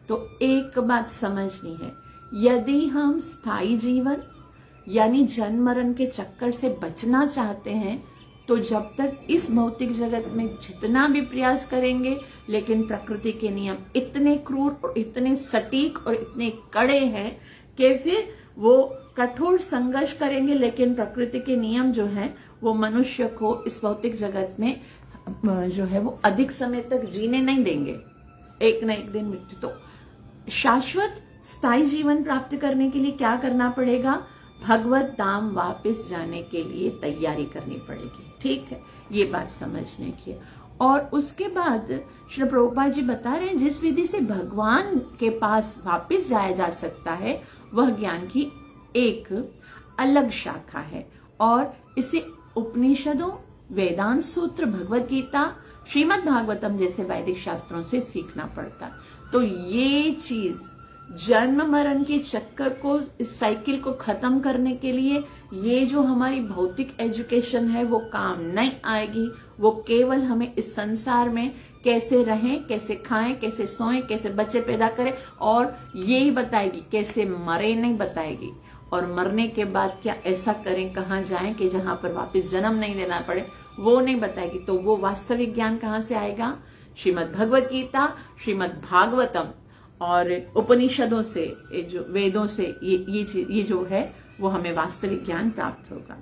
तो एक बात समझनी है, यदि हम स्थायी जीवन यानी जन्म मरण के चक्कर से बचना चाहते हैं, तो जब तक इस भौतिक जगत में जितना भी प्रयास करेंगे, लेकिन प्रकृति के नियम इतने क्रूर और इतने सटीक और इतने कड़े हैं कि फिर वो कठोर संघर्ष करेंगे, लेकिन प्रकृति के नियम जो है वो मनुष्य को इस भौतिक जगत में जो है वो अधिक समय तक जीने नहीं देंगे। एक न एक दिन मृत्यु। तो शाश्वत स्थायी जीवन प्राप्त करने के लिए क्या करना पड़ेगा? भगवत धाम वापस जाने के लिए तैयारी करनी पड़ेगी। ठीक है, ये बात समझने की। और उसके बाद श्री प्रभुपाद जी बता रहे हैं जिस विधि से भगवान के पास वापस जाया जा सकता है वह ज्ञान की एक अलग शाखा है, और इसे उपनिषदों, वेदांत सूत्र, भगवत गीता, श्रीमद् भागवतम जैसे वैदिक शास्त्रों से सीखना पड़ता। तो ये चीज जन्म मरण के चक्कर को, इस साइकिल को खत्म करने के लिए ये जो हमारी भौतिक एजुकेशन है वो काम नहीं आएगी। वो केवल हमें इस संसार में कैसे रहें, कैसे खाएं, कैसे सोएं, कैसे बच्चे पैदा करें, और यही बताएगी। कैसे मरे नहीं बताएगी, और मरने के बाद क्या ऐसा करें, कहाँ जाएं कि जहां पर वापस जन्म नहीं लेना पड़े, वो नहीं बताएगी। तो वो वास्तविक ज्ञान कहाँ से आएगा? श्रीमद् भगवत गीता, श्रीमद् भागवतम और उपनिषदों से, जो वेदों से ये जो है वो हमें वास्तविक ज्ञान प्राप्त होगा।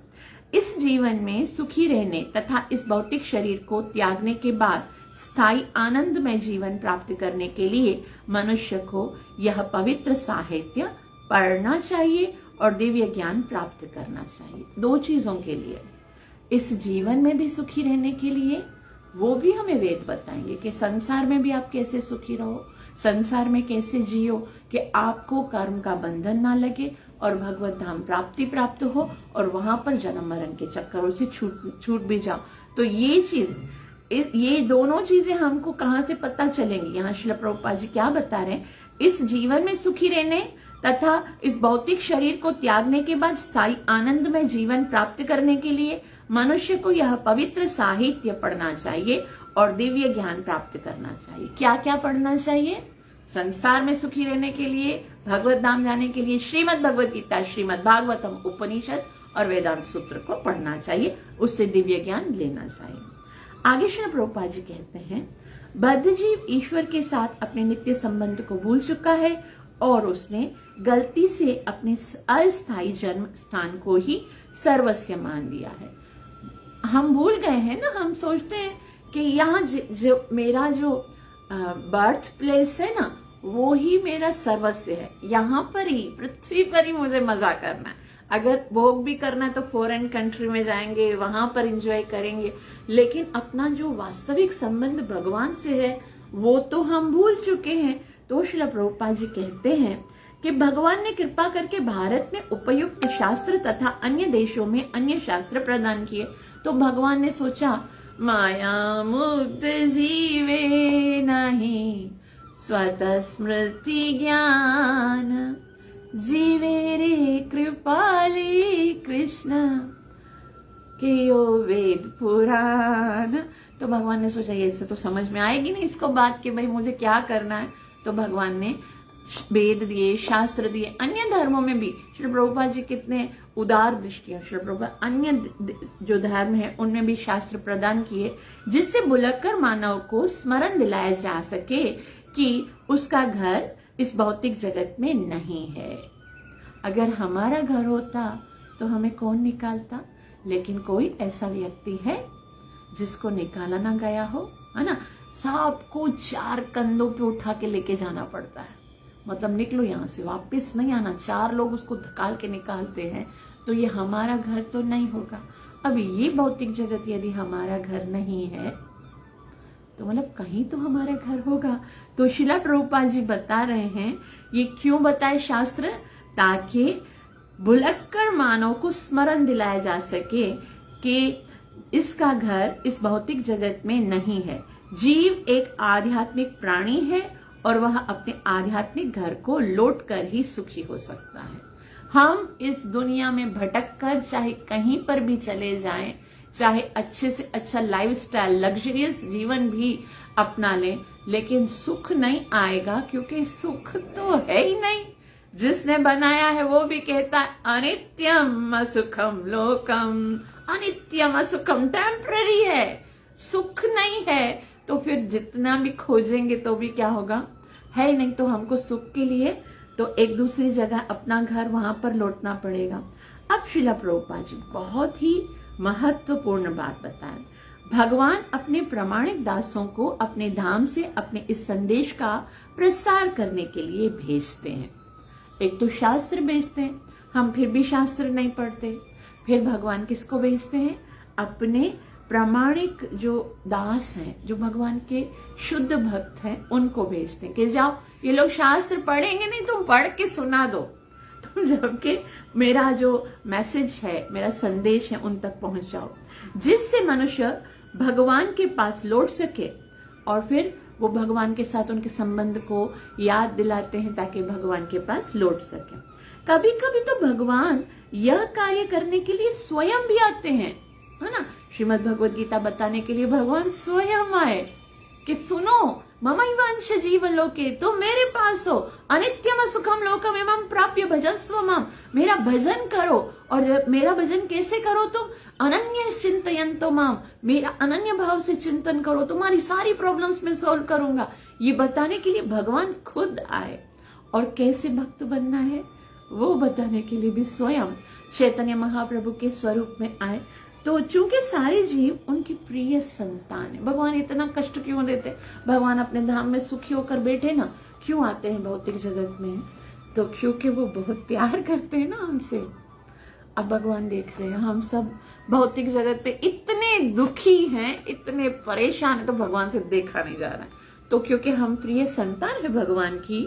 इस जीवन में सुखी रहने तथा इस भौतिक शरीर को त्यागने के बाद स्थायी आनंदमय जीवन प्राप्त करने के लिए मनुष्य को यह पवित्र साहित्य पढ़ना चाहिए और दिव्य ज्ञान प्राप्त करना चाहिए। 2 चीजों के लिए, इस जीवन में भी सुखी रहने के लिए, वो भी हमें वेद बताएंगे कि संसार में भी आप कैसे सुखी रहो, संसार में कैसे जियो कि आपको कर्म का बंधन ना लगे और भगवत धाम प्राप्ति प्राप्त हो और वहां पर जन्म मरण के चक्करों से छूट भी जाओ। तो ये दोनों चीजें हमको कहां से पता चलेंगी? यहाँ श्रील प्रभुपाद जी क्या बता रहे हैं? इस जीवन में सुखी रहने तथा इस भौतिक शरीर को त्यागने के बाद स्थायी आनंदमय जीवन प्राप्त करने के लिए मनुष्य को यह पवित्र साहित्य पढ़ना चाहिए और दिव्य ज्ञान प्राप्त करना चाहिए। क्या क्या पढ़ना चाहिए? संसार में सुखी रहने के लिए, भगवत धाम जाने के लिए श्रीमद् भगवत गीता, श्रीमद् भागवतम, उपनिषद और वेदांत सूत्र को पढ़ना चाहिए, उससे दिव्य ज्ञान लेना चाहिए। आगे श्री प्रभुपाद जी कहते हैं, बद्ध जीव ईश्वर के साथ अपने नित्य संबंध को भूल चुका है और उसने गलती से अपने अस्थायी जन्म स्थान को ही सर्वस्व मान लिया है। हम भूल गए हैं ना, हम सोचते हैं कि यहाँ जो मेरा जो बर्थ प्लेस है ना, वो ही मेरा सर्वस्व है, यहाँ पर ही, पृथ्वी पर ही मुझे मजा करना है। अगर भोग भी करना है तो फॉरेन कंट्री में जाएंगे, वहां पर एंजॉय करेंगे, लेकिन अपना जो वास्तविक संबंध भगवान से है वो तो हम भूल चुके हैं। तो श्रील प्रभुपाद जी कहते हैं कि भगवान ने कृपा करके भारत में उपयुक्त शास्त्र तथा अन्य देशों में अन्य शास्त्र प्रदान किए। तो भगवान ने सोचा, माया मुक्त जीवे नहीं स्वतः स्मृति ज्ञान, जीवे रे कृपाली कृष्ण कियो वेद पुराण। तो भगवान ने सोचा ये तो समझ में आएगी नहीं इसको बात कि भाई मुझे क्या करना है। तो भगवान ने वेद दिए, शास्त्र दिए। अन्य धर्मों में भी श्री प्रभुपाद जी कितने उदार दृष्टि, श्री प्रभुपाद अन्य जो धर्म है उनमें भी शास्त्र प्रदान किए, जिससे भुलक्कर मानव को स्मरण दिलाया जा सके कि उसका घर इस भौतिक जगत में नहीं है। अगर हमारा घर होता तो हमें कौन निकालता, लेकिन कोई ऐसा व्यक्ति है जिसको निकाला ना गया हो, है ना। सबको 4 कंधों पे उठा के लेके जाना पड़ता है, मतलब निकलो यहाँ से, वापस नहीं आना। 4 लोग उसको धकाल के निकालते हैं। तो ये हमारा घर तो नहीं होगा। अब ये भौतिक जगत यदि हमारा घर नहीं है तो मतलब कहीं तो हमारा घर होगा। तो श्रील प्रभुपाद जी बता रहे हैं, ये क्यों बताए शास्त्र, ताकि भुलक्कड़ मानव को स्मरण दिलाया जा सके कि इसका घर इस भौतिक जगत में नहीं है। जीव एक आध्यात्मिक प्राणी है और वह अपने आध्यात्मिक घर को लौट कर ही सुखी हो सकता है। हम इस दुनिया में भटक कर चाहे कहीं पर भी चले जाएं, चाहे अच्छे से अच्छा लाइफस्टाइल, लग्जरियस जीवन भी अपना लें, लेकिन सुख नहीं आएगा, क्योंकि सुख तो है ही नहीं। जिसने बनाया है वो भी कहता है अनित्यम असुखम लोकम, अनित्यम असुखम, टेम्पररी है, सुख नहीं है। तो फिर जितना भी खोजेंगे तो भी क्या होगा, है ही नहीं। तो हमको सुख के लिए तो एक दूसरी जगह अपना घर वहां पर लौटना पड़ेगा। अब श्रील प्रभुपाद जी बहुत ही महत्वपूर्ण बात बताएं। भगवान अपने प्रामाणिक दासों को अपने धाम से अपने इस संदेश का प्रसार करने के लिए भेजते हैं। एक तो शास्त्र भेजते हैं, हम फिर भी शास्त्र नहीं पढ़ते। फिर भगवान किसको भेजते हैं, अपने प्रामाणिक जो दास हैं, जो भगवान के शुद्ध भक्त हैं, उनको भेजते हैं कि जाओ ये लोग शास्त्र पढ़ेंगे नहीं, तुम पढ़ के सुना दो। तुम जबकि मेरा जो मैसेज है, मेरा संदेश है, उन तक पहुंचाओ, जिससे मनुष्य भगवान के पास लौट सके। और फिर वो भगवान के साथ उनके संबंध को याद दिलाते हैं ताकि भगवान के पास लौट सके। कभी कभी तो भगवान यह कार्य करने के लिए स्वयं भी आते हैं, है ना। श्रीमद् भगवद गीता बताने के लिए भगवान स्वयं आए कि सुनो, ममैवांश जीवलोके, तुम मेरे पास हो, अनित्यम सुखम लोकम एवं प्राप्य भजन स्वमाम, मेरा भजन करो। और मेरा भजन कैसे करो तुम, अनन्य चिंतयन्तो माम, मेरा अनन्य भाव से चिंतन करो, तुम्हारी सारी प्रॉब्लम्स में सॉल्व करूंगा। ये बताने के लिए भगवान खुद आए। और कैसे भक्त बनना है वो बताने के लिए भी स्वयं। चैतन्य महाप्रभु के स्वरूप में आए। तो चूंकि सारे जीव उनकी प्रिय संतान है, भगवान इतना कष्ट क्यों देते? भगवान अपने धाम में सुखी होकर बैठे ना, क्यों आते हैं भौतिक जगत में? तो क्योंकि वो बहुत प्यार करते हैं ना हमसे। अब भगवान देख रहे हैं हम सब भौतिक जगत पे इतने दुखी हैं, इतने परेशान है, तो भगवान से देखा नहीं जा रहा है। तो क्योंकि हम प्रिय संतान है भगवान की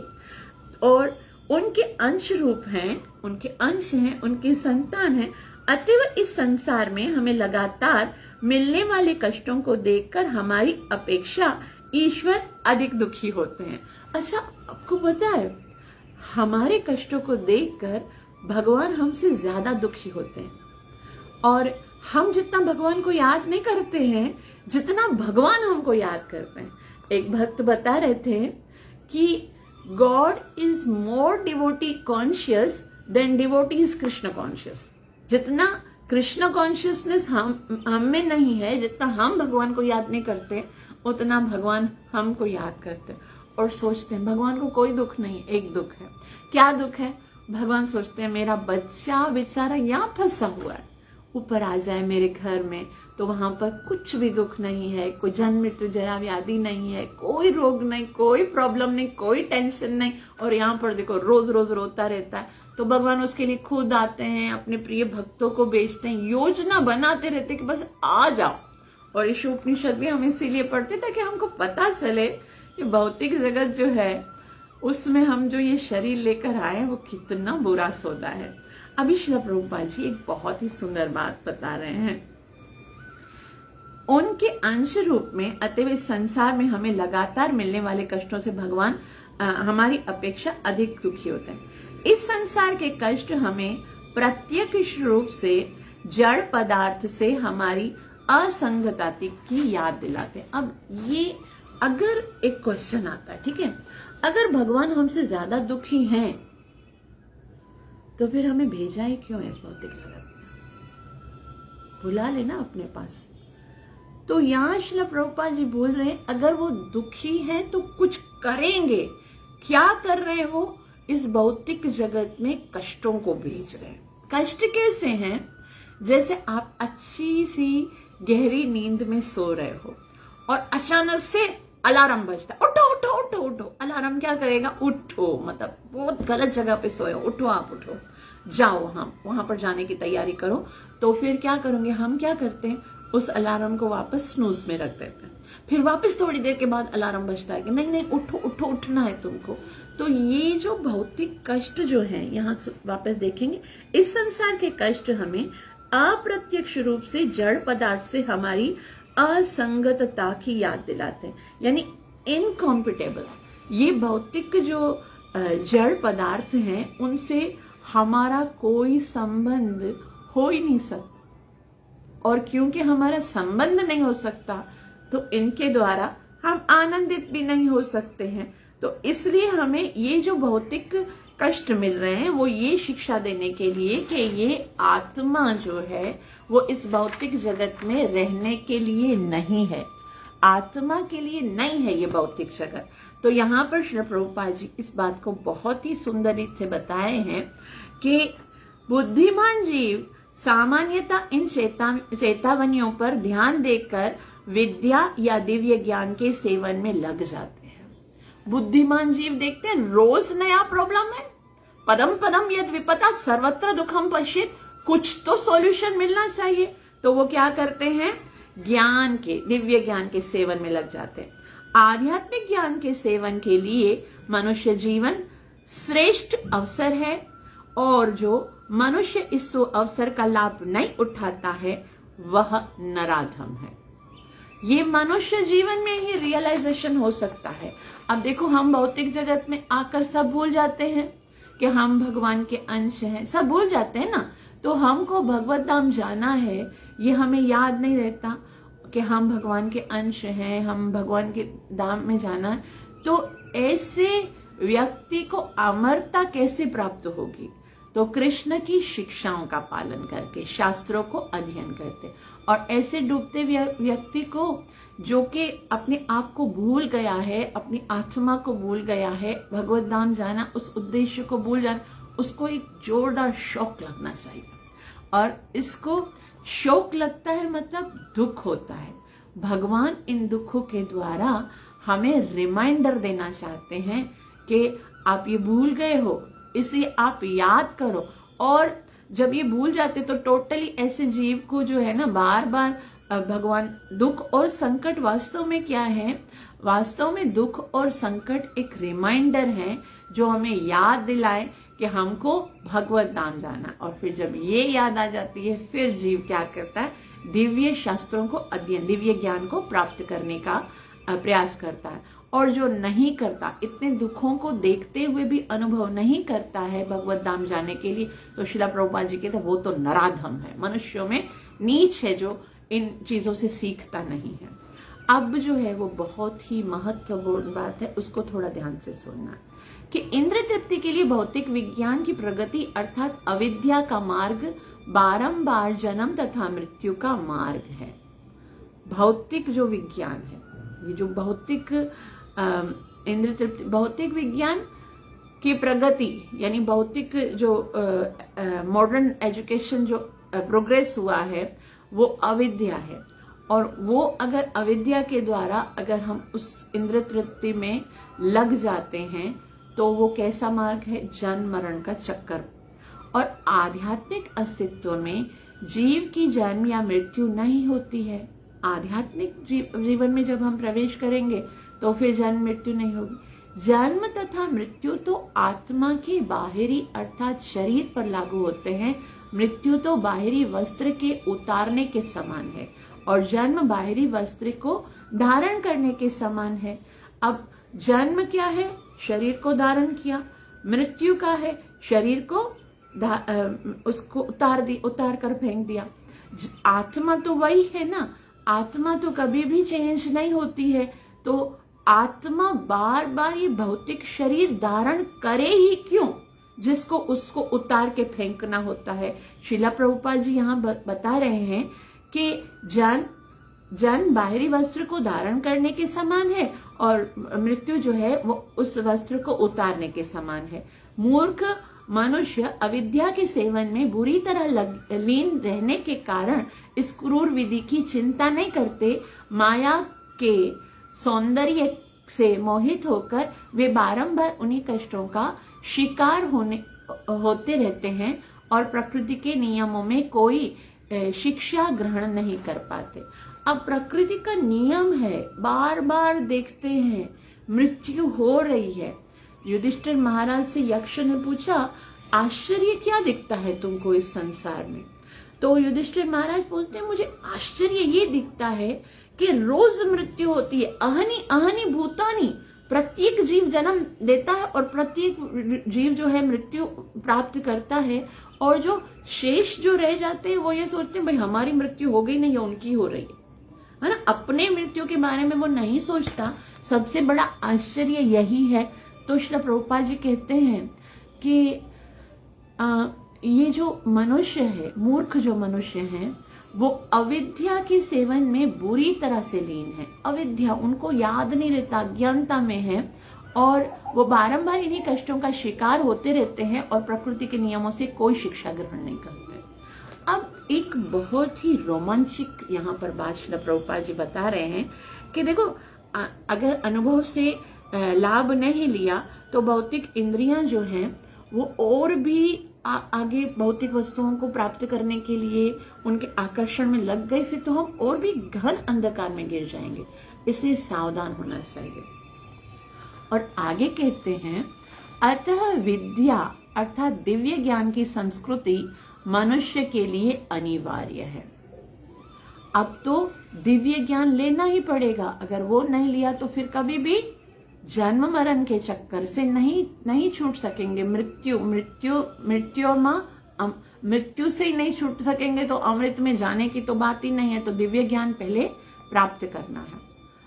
और उनके अंश रूप हैं, उनके अंश हैं, उनकी संतान है, अतएव इस संसार में हमें लगातार मिलने वाले कष्टों को देखकर हमारी अपेक्षा ईश्वर अधिक दुखी होते हैं। अच्छा, आपको पता है हमारे कष्टों को देखकर भगवान हमसे ज्यादा दुखी होते हैं, और हम जितना भगवान को याद नहीं करते हैं जितना भगवान हमको याद करते हैं। एक भक्त बता रहे थे कि God is more devotee conscious than devotee is Krishna conscious. जितना कृष्ण कॉन्शियसनेस हम में नहीं है, जितना हम भगवान को याद नहीं करते, उतना भगवान हमको याद करते और सोचते हैं भगवान को कोई दुख नहीं। एक दुख है। क्या दुख है? भगवान सोचते हैं मेरा बच्चा बेचारा यहाँ फंसा हुआ है, ऊपर आ जाए मेरे घर में तो वहां पर कुछ भी दुख नहीं है, कोई जन्म मृत्यु जरा व्याधि नहीं है, कोई रोग नहीं, कोई प्रॉब्लम नहीं, कोई टेंशन नहीं, और यहाँ पर देखो रोज रोज रोता रहता है। तो भगवान उसके लिए खुद आते हैं, अपने प्रिय भक्तों को भेजते हैं, योजना बनाते रहते कि बस आ जाओ। और इस उपनिषद भी हम इसीलिए पढ़ते ताकि हमको पता चले कि भौतिक जगत जो है उसमें हम जो ये शरीर लेकर आए वो कितना बुरा सौदा है। अभी श्रील प्रभुपाद जी एक बहुत ही सुंदर बात बता रहे हैं। उनके अंश रूप में अतएव इस संसार में हमें लगातार मिलने वाले कष्टों से भगवान हमारी अपेक्षा अधिक दुखी होते हैं। इस संसार के कष्ट हमें प्रत्यक्ष रूप से जड़ पदार्थ से हमारी असंगता की याद दिलाते हैं। अब ये अगर एक क्वेश्चन आता है, ठीक है, अगर भगवान हमसे ज्यादा दुखी हैं तो फिर हमें भेजा ही क्यों इस भौतिक जगत में? बुला लेना अपने पास। तो यहाँ श्रील प्रभुपाद जी बोल रहे हैं अगर वो दुखी हैं तो कुछ करेंगे। क्या कर रहे हो? इस भौतिक जगत में कष्टों को भेज रहे हैं। कष्ट कैसे हैं? जैसे आप अच्छी सी गहरी नींद में सो रहे हो और अचानक से अलार्म बजता है, उठो उठो उठो उठो। अलार्म क्या करेगा? उठो, मतलब बहुत गलत जगह पे सोए हो, उठो, आप उठो, जाओ वहां पर जाने की तैयारी करो। तो फिर क्या करोगे? हम क्या करते हैं, उस अलार्म को वापस स्नूज में रख देते हैं। फिर वापस थोड़ी देर के बाद अलार्म बजता है कि नहीं नहीं उठो उठो, उठना है तुमको। तो ये जो भौतिक कष्ट जो है, यहाँ वापस देखेंगे, इस संसार के कष्ट हमें अप्रत्यक्ष रूप से जड़ पदार्थ से हमारी असंगतता की याद दिलाते हैं, यानी इनकॉम्पिटेबल। ये भौतिक जो जड़ पदार्थ हैं उनसे हमारा कोई संबंध हो ही नहीं सकता, और क्योंकि हमारा संबंध नहीं हो सकता तो इनके द्वारा हम आनंदित भी नहीं हो सकते हैं। तो इसलिए हमें ये जो भौतिक कष्ट मिल रहे हैं वो ये शिक्षा देने के लिए कि ये आत्मा जो है वो इस भौतिक जगत में रहने के लिए नहीं है, आत्मा के लिए नहीं है ये भौतिक जगत। तो यहाँ पर श्री प्रभुपाद जी इस बात को बहुत ही सुंदर रीत से बताए हैं कि बुद्धिमान जीव सामान्यतः इन चेतावनियों पर ध्यान देकर विद्या या दिव्य ज्ञान के सेवन में लग जाते हैं। बुद्धिमान जीव देखते हैं रोज नया प्रॉब्लम है, पदम पदम यद विपदा सर्वत्र दुखम पश्येत, कुछ तो सॉल्यूशन मिलना चाहिए। तो वो क्या करते हैं? ज्ञान के, दिव्य ज्ञान के सेवन में लग जाते हैं। आध्यात्मिक ज्ञान के सेवन के लिए मनुष्य जीवन श्रेष्ठ अवसर है, और जो मनुष्य इस अवसर का लाभ नहीं उठाता है वह नराधम है। ये मनुष्य जीवन में ही रियलाइजेशन हो सकता है। अब देखो, हम भौतिक जगत में आकर सब भूल जाते हैं कि हम भगवान के अंश हैं, सब भूल जाते हैं ना। तो हमको भगवत धाम जाना है, ये हमें याद नहीं रहता कि हम भगवान के अंश हैं, हम भगवान के धाम में जाना है। तो ऐसे व्यक्ति को अमरता कैसे प्राप्त होगी? तो कृष्ण की शिक्षाओं का पालन करके, शास्त्रों को अध्ययन करते, और ऐसे डूबते व्यक्ति को जो कि अपने आप को भूल गया है, अपनी आत्मा को भूल गया है, भगवत धाम जाना, उस उद्देश्य को भूल जाना, उसको एक जोरदार शौक लगना चाहिए। और इसको शोक लगता है मतलब दुख होता है। भगवान इन दुखों के द्वारा हमें रिमाइंडर देना चाहते हैं कि आप ये भूल गए हो, इसे आप याद करो। और जब ये भूल जाते तो टोटली ऐसे जीव को जो है ना बार बार भगवान दुख और संकट वास्तव में क्या है, वास्तव में दुख और संकट एक रिमाइंडर है जो हमें याद दिलाए कि हमको भगवत धाम जाना। और फिर जब ये याद आ जाती है फिर जीव क्या करता है, दिव्य शास्त्रों को अध्ययन, दिव्य ज्ञान को प्राप्त करने का प्रयास करता है। और जो नहीं करता, इतने दुखों को देखते हुए भी अनुभव नहीं करता है भगवत धाम जाने के लिए, तो श्रील प्रभुपाद जी कहते वो तो नराधम है, मनुष्यों में नीच है जो इन चीजों से सीखता नहीं है। अब जो है वो बहुत ही महत्वपूर्ण बात है, उसको थोड़ा ध्यान से सुनना कि इंद्र तृप्ति के लिए भौतिक विज्ञान की प्रगति अर्थात अविद्या का मार्ग बारंबार जन्म तथा मृत्यु का मार्ग है। भौतिक जो विज्ञान है, ये जो भौतिक इंद्र तृप्ति, भौतिक विज्ञान की प्रगति यानी भौतिक जो मॉडर्न एजुकेशन जो प्रोग्रेस हुआ है वो अविद्या है। और वो अगर अविद्या के द्वारा अगर हम उस इंद्र तृप्ति में लग जाते हैं तो वो कैसा मार्ग है, जन्म मरण का चक्कर। और आध्यात्मिक अस्तित्व में जीव की जन्म या मृत्यु नहीं होती है। आध्यात्मिक जीवन में जब हम प्रवेश करेंगे तो फिर जन्म मृत्यु नहीं होगी। जन्म तथा मृत्यु तो आत्मा के बाहरी अर्थात शरीर पर लागू होते हैं, मृत्यु तो बाहरी वस्त्र के उतारने के समान है और जन्म बाहरी वस्त्र को धारण करने के समान है। अब जन्म क्या है, शरीर को धारण किया, मृत्यु का है, शरीर को उसको उतार कर फेंक दिया। आत्मा तो वही है ना, आत्मा तो कभी भी चेंज नहीं होती है, तो आत्मा बार बार ये भौतिक शरीर धारण करे ही क्यों जिसको उसको उतार के फेंकना होता है। श्रील प्रभुपाद जी यहाँ बता रहे हैं कि जन्म बाहरी वस्त्र को धारण करने के समान है और मृत्यु जो है वो उस वस्त्र को उतारने के समान है। मूर्ख मनुष्य अविद्या के सेवन में बुरी तरह लीन रहने के कारण इस क्रूर विधि की चिंता नहीं करते। माया के सौंदर्य से मोहित होकर वे बारंबार उन्हीं कष्टों का शिकार होते रहते हैं और प्रकृति के नियमों में कोई शिक्षा ग्रहण नहीं कर पाते। अब प्रकृति का नियम है, बार बार देखते हैं मृत्यु हो रही है। युधिष्ठिर महाराज से यक्ष ने पूछा, आश्चर्य क्या दिखता है तुमको इस संसार में? तो युधिष्ठिर महाराज बोलते हैं, मुझे आश्चर्य ये दिखता है कि रोज मृत्यु होती है, अहनी अहनी भूतानी। प्रत्येक जीव जन्म लेता है और प्रत्येक जीव जो है मृत्यु प्राप्त करता है, और जो शेष जो रह जाते हैं वो ये सोचते हैं भाई हमारी मृत्यु हो गई नहीं, उनकी हो रही है ना। अपने मृत्यु के बारे में वो नहीं सोचता। सबसे बड़ा आश्चर्य यही है। तो श्री प्रभुपाद जी कहते हैं कि ये जो मनुष्य है, मूर्ख जो मनुष्य है, वो अविद्या के सेवन में बुरी तरह से लीन है। अविद्या उनको याद नहीं रहता, अज्ञानता में है और वो बारंबार इन्हीं कष्टों का शिकार होते रहते हैं और प्रकृति के नियमों से कोई शिक्षा ग्रहण नहीं करते। अब एक बहुत ही रोमांचक यहाँ पर बात श्री प्रभुपाद जी बता रहे हैं कि देखो, अगर अनुभव से लाभ नहीं लिया तो भौतिक इंद्रियां जो हैं वो और भी आगे भौतिक वस्तुओं को प्राप्त करने के लिए उनके आकर्षण में लग गए, फिर तो हम और भी घन अंधकार में गिर जाएंगे। इसलिए सावधान होना चाहिए। और आगे कहते हैं, अतः विद्या अर्थात दिव्य ज्ञान की संस्कृति मनुष्य के लिए अनिवार्य है। अब तो दिव्य ज्ञान लेना ही पड़ेगा, अगर वो नहीं लिया तो फिर कभी भी जन्म मरण के चक्कर से नहीं छूट सकेंगे। मृत्यु से ही नहीं छूट सकेंगे तो अमृत में जाने की तो बात ही नहीं है। तो दिव्य ज्ञान पहले प्राप्त करना है।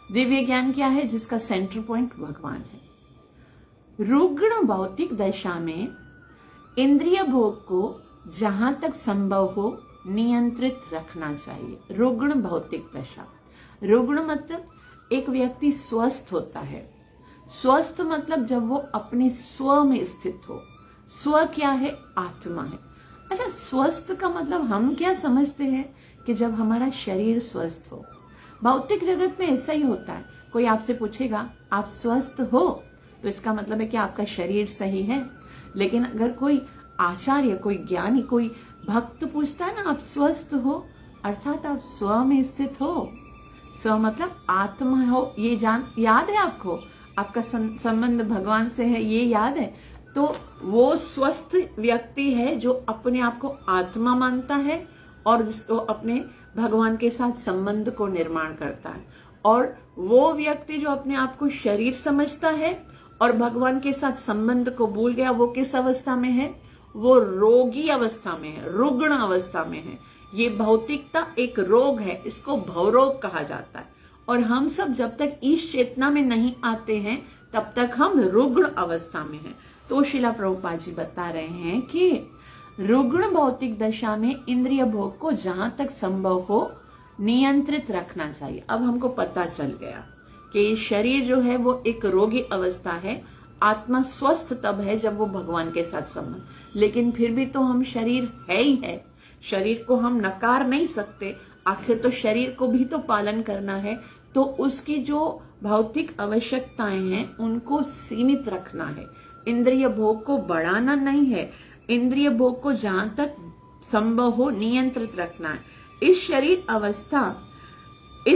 दिव्य ज्ञान क्या है? जिसका सेंटर पॉइंट भगवान है। रुग्ण भौतिक दशा में इंद्रिय भोग को जहां तक संभव हो नियंत्रित रखना चाहिए। रुग्ण भौतिक दशा, रुग्ण मतलब एक व्यक्ति स्वस्थ होता है। स्वस्थ मतलब जब वो अपने स्व में स्थित हो। स्व क्या है? आत्मा है। अच्छा, स्वस्थ का मतलब हम क्या समझते हैं कि जब हमारा शरीर स्वस्थ हो। भौतिक जगत में ऐसा ही होता है। कोई आपसे पूछेगा आप स्वस्थ हो, तो इसका मतलब है कि आपका शरीर सही है। लेकिन अगर कोई आचार्य, कोई ज्ञानी, कोई भक्त पूछता है ना आप स्वस्थ हो, अर्थात आप स्व में स्थित हो। स्व मतलब आत्मा हो, ये याद है आपको, आपका संबंध भगवान से है, ये याद है। तो वो स्वस्थ व्यक्ति है जो अपने आप को आत्मा मानता है और जिसको अपने भगवान के साथ संबंध को निर्माण करता है। और वो व्यक्ति जो अपने आप को शरीर समझता है और भगवान के साथ संबंध को भूल गया, वो किस अवस्था में है? वो रोगी अवस्था में है, रुग्ण अवस्था में है। ये भौतिकता एक रोग है, इसको भवरोग कहा जाता है। और हम सब जब तक इस चेतना में नहीं आते हैं तब तक हम रुग्ण अवस्था में हैं। तो शिला प्रभुपाद जी बता रहे हैं कि रुग्ण भौतिक दशा में इंद्रिय भोग को जहां तक संभव हो नियंत्रित रखना चाहिए। अब हमको पता चल गया कि शरीर जो है वो एक रोगी अवस्था है, आत्मा स्वस्थ तब है जब वो भगवान के साथ संबंध। लेकिन फिर भी तो हम शरीर है ही है, शरीर को हम नकार नहीं सकते, आखिर तो शरीर को भी तो पालन करना है। तो उसकी जो भौतिक आवश्यकताएं हैं उनको सीमित रखना है, इंद्रिय भोग को बढ़ाना नहीं है, इंद्रिय भोग को जहां तक संभव हो नियंत्रित रखना है। इस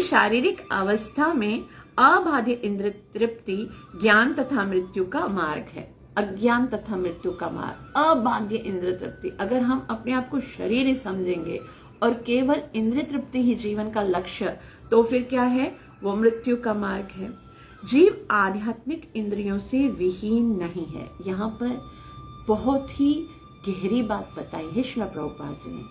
शारीरिक अवस्था में अबाध्य इंद्रिय तृप्ति ज्ञान तथा मृत्यु का मार्ग है। अज्ञान तथा मृत्यु का मार्ग, अबाध्य इंद्रिय तृप्ति। अगर हम अपने आप को शरीर ही समझेंगे और केवल इंद्रिय तृप्ति ही जीवन का लक्ष्य, तो फिर क्या है? वो मृत्यु का मार्ग है। जीव आध्यात्मिक इंद्रियों से विहीन नहीं है। यहाँ पर बहुत ही गहरी बात बताई है श्रील प्रभुपाद जी ने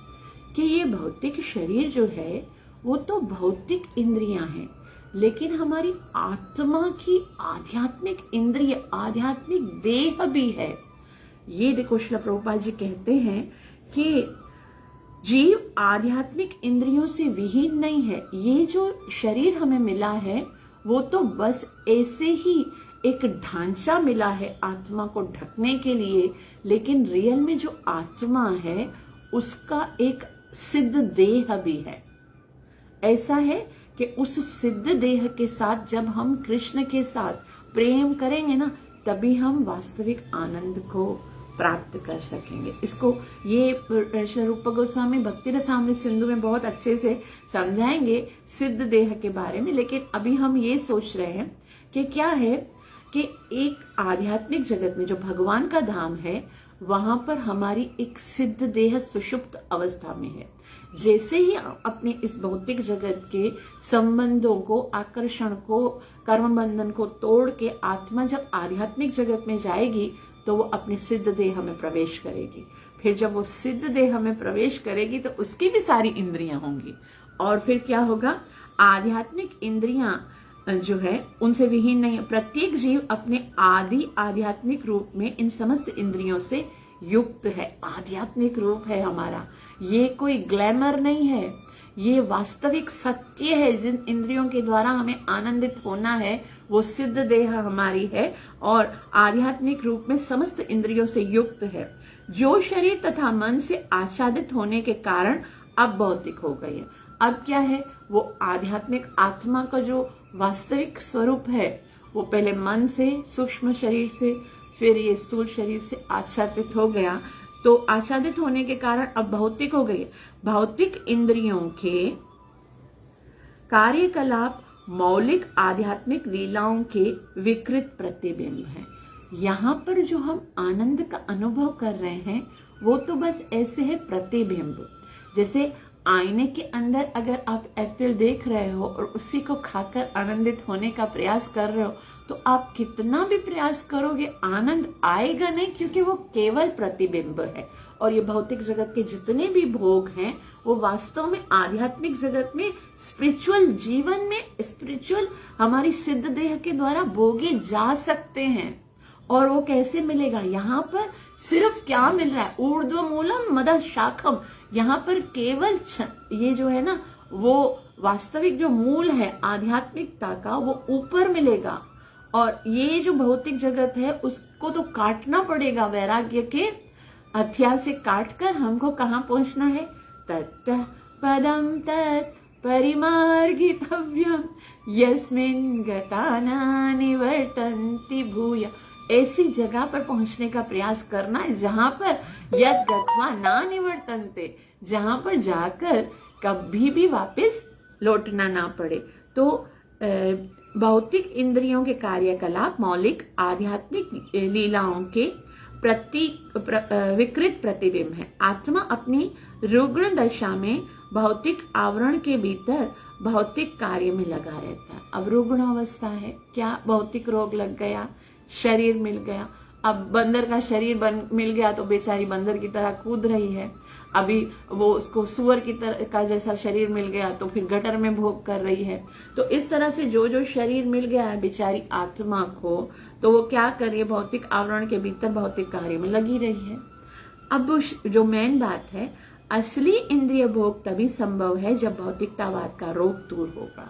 कि ये भौतिक शरीर जो है वो तो भौतिक इंद्रियां हैं, लेकिन हमारी आत्मा की आध्यात्मिक इंद्रिय, आध्यात्मिक देह भी है। ये देखो श्रील प्रभुपाद जी कहते हैं कि जीव आध्यात्मिक इंद्रियों से विहीन नहीं है। ये जो शरीर हमें मिला है वो तो बस ऐसे ही एक ढांचा मिला है आत्मा को ढकने के लिए, लेकिन रियल में जो आत्मा है उसका एक सिद्ध देह भी है। ऐसा है कि उस सिद्ध देह के साथ जब हम कृष्ण के साथ प्रेम करेंगे ना, तभी हम वास्तविक आनंद को प्राप्त कर सकेंगे। इसको ये श्री रूप गोस्वामी भक्ति रसामृत सिंधु में बहुत अच्छे से समझाएंगे सिद्ध देह के बारे में। लेकिन अभी हम ये सोच रहे हैं कि क्या है कि एक आध्यात्मिक जगत में जो भगवान का धाम है वहां पर हमारी एक सिद्ध देह सुषुप्त अवस्था में है। जैसे ही अपने इस भौतिक जगत के संबंधों को, आकर्षण को, कर्म बंधन को तोड़ के आत्मा जब आध्यात्मिक जगत में जाएगी तो वो अपने सिद्ध देह में प्रवेश करेगी। फिर जब वो सिद्ध देह में प्रवेश करेगी तो उसकी भी सारी इंद्रियां होंगी। और फिर क्या होगा? आध्यात्मिक इंद्रियां जो है उनसे विहीन नहीं है। प्रत्येक जीव अपने आदि आध्यात्मिक रूप में इन समस्त इंद्रियों से युक्त है। आध्यात्मिक रूप है हमारा, ये कोई ग्लैमर नहीं है, ये वास्तविक सत्य है। जिन इंद्रियों के द्वारा हमें आनंदित होना है वो सिद्ध देह हमारी है और आध्यात्मिक रूप में समस्त इंद्रियों से युक्त है, जो शरीर तथा मन से आच्छादित होने के कारण अब भौतिक हो गई है। अब क्या है? वो आध्यात्मिक आत्मा का जो वास्तविक स्वरूप है वो पहले मन से, सूक्ष्म शरीर से, फिर ये स्थूल शरीर से आच्छादित हो गया। तो आच्छादित होने के कारण अब भौतिक हो गई। भौतिक इंद्रियों के कार्यकलाप मौलिक आध्यात्मिक लीलाओं के विकृत प्रतिबिंब है। यहाँ पर जो हम आनंद का अनुभव कर रहे हैं वो तो बस ऐसे है प्रतिबिंब। जैसे आईने के अंदर अगर आप एप्पल देख रहे हो और उसी को खाकर आनंदित होने का प्रयास कर रहे हो तो आप कितना भी प्रयास करोगे आनंद आएगा नहीं, क्योंकि वो केवल प्रतिबिंब है। और ये भौतिक जगत के जितने भी भोग हैं वो वास्तव में आध्यात्मिक जगत में, स्पिरिचुअल जीवन में, स्पिरिचुअल हमारी सिद्ध देह के द्वारा भोगे जा सकते हैं। और वो कैसे मिलेगा? यहाँ पर सिर्फ क्या मिल रहा है? ऊर्ध्वमूलम मदः शाखम। यहाँ पर केवल ये जो है ना वो वास्तविक जो मूल है आध्यात्मिकता का वो ऊपर मिलेगा। और ये जो भौतिक जगत है उसको तो काटना पड़ेगा वैराग्य के अथ्या से काटकर हमको कहाँ पहुंचना है? तत् पदम तत् परिमार्गितव्यम यस्मिन् गता न निवर्तन्ति भूय। ऐसी जगह पर पहुंचने का प्रयास करना है जहां पर यद गत्वा ना निवर्तन्ते, जहां पर जाकर कभी भी वापस लौटना ना पड़े। तो भौतिक इंद्रियों के कार्यकलाप मौलिक आध्यात्मिक लीलाओं के विकृत प्रतिबिंब है। आत्मा अपनी रुग्ण दशा में भौतिक आवरण के भीतर भौतिक कार्य में लगा रहता है। अब रुग्ण अवस्था है, क्या भौतिक रोग लग गया, शरीर मिल गया। अब बंदर का शरीर मिल गया तो बेचारी बंदर की तरह कूद रही है। अभी वो उसको सुअर की तरह का जैसा शरीर मिल गया तो फिर गटर में भोग कर रही है। तो इस तरह से जो जो शरीर मिल गया है बेचारी आत्मा को, तो वो क्या कर रही है? भौतिक आवरण के भीतर भौतिक कार्य में लगी रही है। अब जो मेन बात है, असली इंद्रिय भोग तभी संभव है जब भौतिकतावाद का रोग दूर होगा।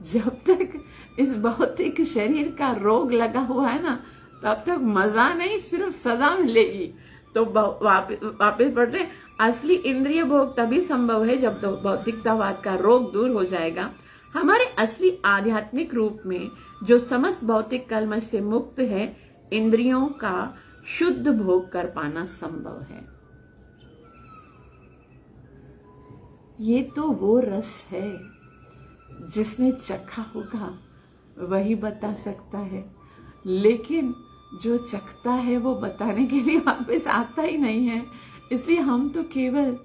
जब तक इस भौतिक शरीर का रोग लगा हुआ है ना, तब तक मजा नहीं, सिर्फ सजा मिलेगी। तो वापस पढ़ते हैं, असली इंद्रिय भोग तभी संभव है जब भौतिकतावाद का रोग दूर हो जाएगा। हमारे असली आध्यात्मिक रूप में जो समस्त भौतिक कलमश से मुक्त है, इंद्रियों का शुद्ध भोग कर पाना संभव है। ये तो वो रस है जिसने चखा होगा वही बता सकता है, लेकिन जो चखता है वो बताने के लिए वापस आता ही नहीं है। इसलिए हम तो केवल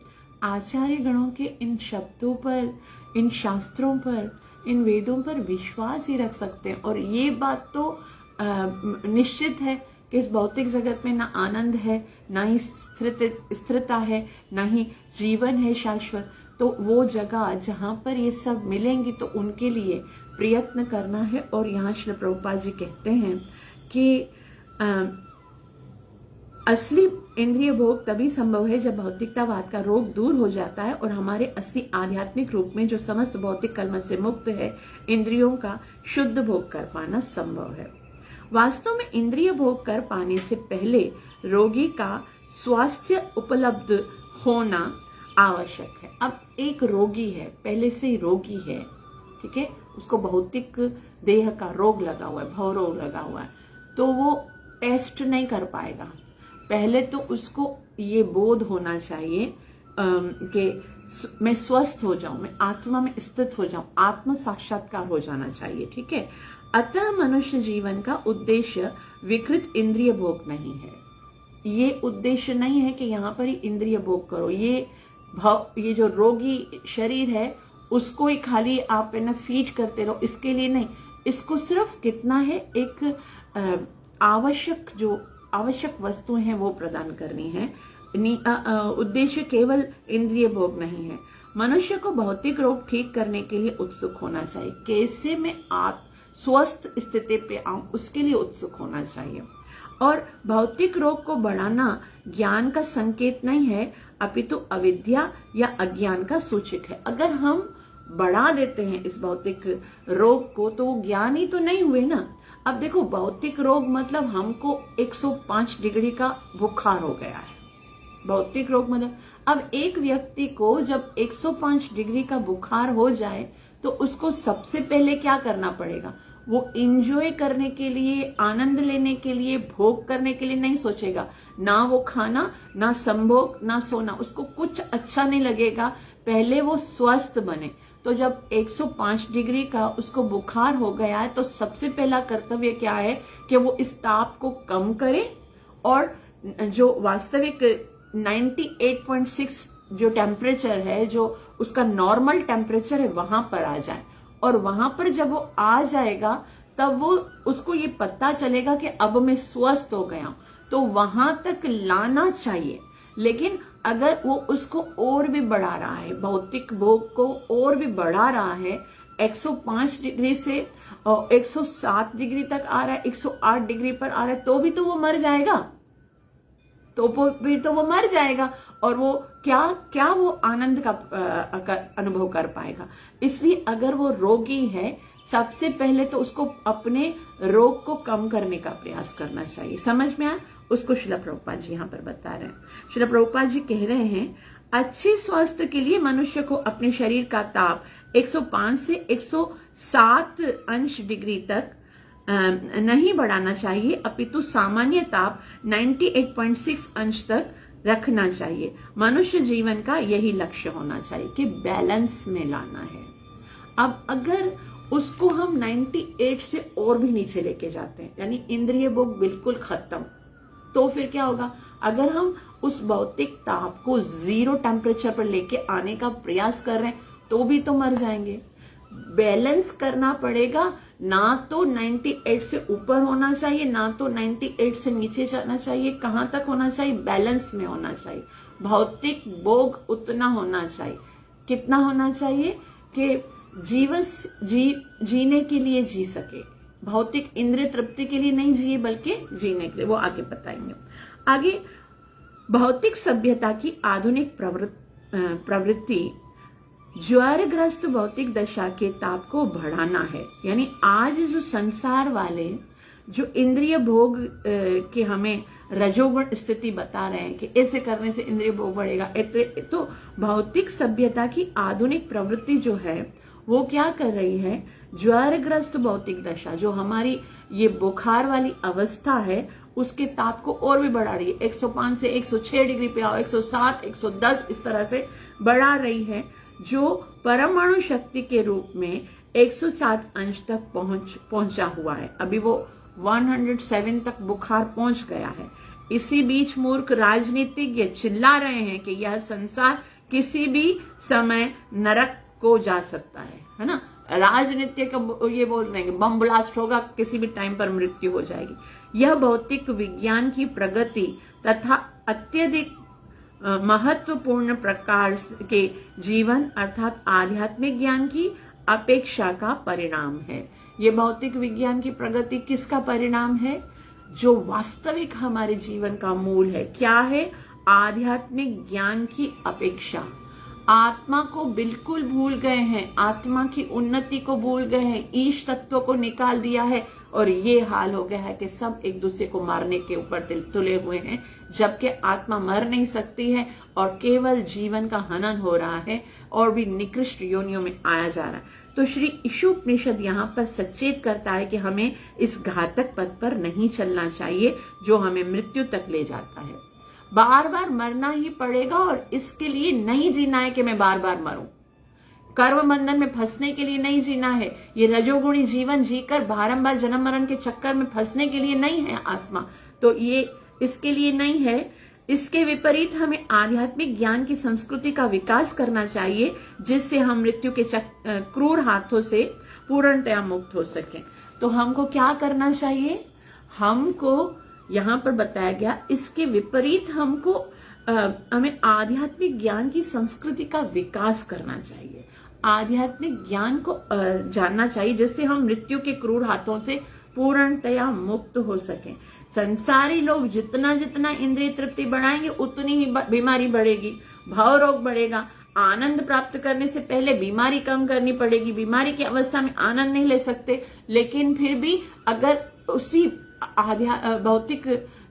आचार्य गणों के इन शब्दों पर, इन शास्त्रों पर, इन वेदों पर विश्वास ही रख सकते हैं। और ये बात तो निश्चित है कि इस भौतिक जगत में ना आनंद है, ना ही स्थिरता है, ना ही जीवन है शाश्वत। तो वो जगह जहां पर ये सब मिलेंगी तो उनके लिए प्रयत्न करना है। और यहाँ श्री प्रभुपाद जी कहते हैं कि असली इंद्रिय भोग तभी संभव है जब भौतिकतावाद का रोग दूर हो जाता है और हमारे असली आध्यात्मिक रूप में जो समस्त भौतिक कलमश से मुक्त है, इंद्रियों का शुद्ध भोग कर पाना संभव है। वास्तव में इंद्रिय भोग कर पाने से पहले रोगी का स्वास्थ्य उपलब्ध होना आवश्यक है। अब एक रोगी है, पहले से ही रोगी है, ठीक है, उसको भौतिक देह का रोग लगा हुआ है, भव रोग लगा हुआ है, तो वो टेस्ट नहीं कर पाएगा। पहले तो उसको ये बोध होना चाहिए कि मैं स्वस्थ हो जाऊं, मैं आत्मा में स्थित हो जाऊं, आत्म साक्षात्कार हो जाना चाहिए, ठीक है। अतः मनुष्य जीवन का उद्देश्य विकृत इंद्रिय भोग नहीं है। ये उद्देश्य नहीं है कि यहाँ पर ही इंद्रिय भोग करो। ये जो रोगी शरीर है उसको ही खाली आप है ना फीड करते रहो, इसके लिए नहीं। इसको सिर्फ कितना है, एक आवश्यक वस्तुएं हैं वो प्रदान करनी है। उद्देश्य केवल इंद्रिय भोग नहीं है। मनुष्य को भौतिक रोग ठीक करने के लिए उत्सुक होना चाहिए। कैसे मैं स्वस्थ स्थिति पे आऊं, उसके लिए उत्सुक होना चाहिए। और भौतिक रोग को बढ़ाना ज्ञान का संकेत नहीं है, अपितु अविद्या या अज्ञान का सूचक है। अगर हम बढ़ा देते हैं इस भौतिक रोग को तो वो ज्ञान ही तो नहीं हुए ना। अब देखो, भौतिक रोग मतलब हमको 105 डिग्री का बुखार हो गया है। भौतिक रोग मतलब अब एक व्यक्ति को जब 105 डिग्री का बुखार हो जाए तो उसको सबसे पहले क्या करना पड़ेगा? वो एंजॉय करने के लिए, आनंद लेने के लिए, भोग करने के लिए नहीं सोचेगा। ना वो खाना, ना संभोग, ना सोना, उसको कुछ अच्छा नहीं लगेगा। पहले वो स्वस्थ बने। तो जब 105 डिग्री का उसको बुखार हो गया है तो सबसे पहला कर्तव्य क्या है कि वो इस ताप को कम करे और जो वास्तविक 98.6 जो टेम्परेचर है, जो उसका नॉर्मल टेम्परेचर है, वहां पर आ जाए। और वहां पर जब वो आ जाएगा तब वो उसको ये पता चलेगा कि अब मैं स्वस्थ हो गया हूं, तो वहां तक लाना चाहिए। लेकिन अगर वो उसको और भी बढ़ा रहा है, भौतिक भोग को और भी बढ़ा रहा है, 105 डिग्री से 107 डिग्री तक आ रहा है, 108 डिग्री पर आ रहा है, तो भी तो वो मर जाएगा। तो फिर तो वो मर जाएगा और वो क्या वो आनंद का अनुभव कर पाएगा। इसलिए अगर वो रोगी है, सबसे पहले तो उसको अपने रोग को कम करने का प्रयास करना चाहिए। समझ में आया? उसको श्रील प्रभुपाद जी यहाँ पर बता रहे हैं। श्रील प्रभुपाद जी कह रहे हैं अच्छे स्वास्थ्य के लिए मनुष्य को अपने शरीर का ताप 105 से 107 अंश डिग्री तक नहीं बढ़ाना चाहिए, अपितु सामान्य ताप 98.6 अंश तक रखना चाहिए। मनुष्य जीवन का यही लक्ष्य होना चाहिए कि बैलेंस में लाना है। अब अगर उसको हम 98 से और भी नीचे लेके जाते हैं, यानी इंद्रिय भोग बिल्कुल खत्म, तो फिर क्या होगा? अगर हम उस भौतिक ताप को 0 टेम्परेचर पर लेके आने का प्रयास कर रहे हैं तो भी तो मर जाएंगे। बैलेंस करना पड़ेगा, ना तो 98 से ऊपर होना चाहिए, ना तो 98 से नीचे जाना चाहिए। कहां तक होना चाहिए? बैलेंस में होना चाहिए। भौतिक भोग उतना होना चाहिए, कितना होना चाहिए कि जीने के लिए जी सके, भौतिक इंद्रिय तृप्ति के लिए नहीं जिए बल्कि जीने के लिए। वो आगे बताएंगे। आगे भौतिक सभ्यता की आधुनिक प्रवृत्ति ज्वरग्रस्त भौतिक दशा के ताप को बढ़ाना है। यानी आज जो संसार वाले जो इंद्रिय भोग के हमें रजोगुण स्थिति बता रहे हैं कि ऐसे करने से इंद्रिय भोग बढ़ेगा, तो भौतिक सभ्यता की आधुनिक प्रवृत्ति जो है वो क्या कर रही है? ज्वरग्रस्त भौतिक दशा, जो हमारी ये बुखार वाली अवस्था है, उसके ताप को और भी बढ़ा रही है। 105 से 106 डिग्री पे आओ, 107, 110 इस तरह से बढ़ा रही है, जो परमाणु शक्ति के रूप में 107 अंश तक पहुंचा हुआ है। अभी वो 107 तक बुखार पहुंच गया है। इसी बीच मूर्ख राजनीतिज्ञ चिल्ला रहे हैं कि यह संसार किसी भी समय नरक को जा सकता है ना। राजनीतिक ये बोल रहे हैं कि बम ब्लास्ट होगा, किसी भी टाइम पर मृत्यु हो जाएगी। यह भौतिक विज्ञान की प्रगति तथा अत्यधिक महत्वपूर्ण प्रकार के जीवन अर्थात आध्यात्मिक ज्ञान की अपेक्षा का परिणाम है। ये भौतिक विज्ञान की प्रगति किसका परिणाम है? जो वास्तविक हमारे जीवन का मूल है। क्या है? आध्यात्मिक ज्ञान की अपेक्षा। आत्मा को बिल्कुल भूल गए हैं, आत्मा की उन्नति को भूल गए हैं, ईश तत्व को निकाल दिया है, और ये हाल हो गया है कि सब एक दूसरे को मारने के ऊपर तुले हुए हैं, जबकि आत्मा मर नहीं सकती है और केवल जीवन का हनन हो रहा है और भी निकृष्ट योनियों में आया जा रहा है। तो श्री ईशोपनिषद यहाँ पर सचेत करता है कि हमें इस घातक पथ पर नहीं चलना चाहिए जो हमें मृत्यु तक ले जाता है। बार बार मरना ही पड़ेगा और इसके लिए नहीं जीना है कि मैं बार बार मरूं। कर्म बंधन में फंसने के लिए नहीं जीना है। ये रजोगुणी जीवन जीकर बारंबार जन्म मरण के चक्कर में फंसने के लिए नहीं है आत्मा, तो ये इसके लिए नहीं है। इसके विपरीत हमें आध्यात्मिक ज्ञान की संस्कृति का विकास करना चाहिए, जिससे हम मृत्यु के क्रूर हाथों से पूर्णतया मुक्त हो सकें। तो हमको क्या करना चाहिए? हमको यहाँ पर बताया गया, इसके विपरीत हमको हमें आध्यात्मिक ज्ञान की संस्कृति का विकास करना चाहिए। आध्यात्मिक ज्ञान को जानना चाहिए, जिससे हम मृत्यु के क्रूर हाथों से पूर्णतया मुक्त हो सकें। संसारी लोग जितना जितना इंद्रिय तृप्ति बढ़ाएंगे उतनी ही बीमारी बढ़ेगी, भाव रोग बढ़ेगा। आनंद प्राप्त करने से पहले बीमारी कम करनी पड़ेगी। बीमारी की अवस्था में आनंद नहीं ले सकते, लेकिन फिर भी अगर उसी भौतिक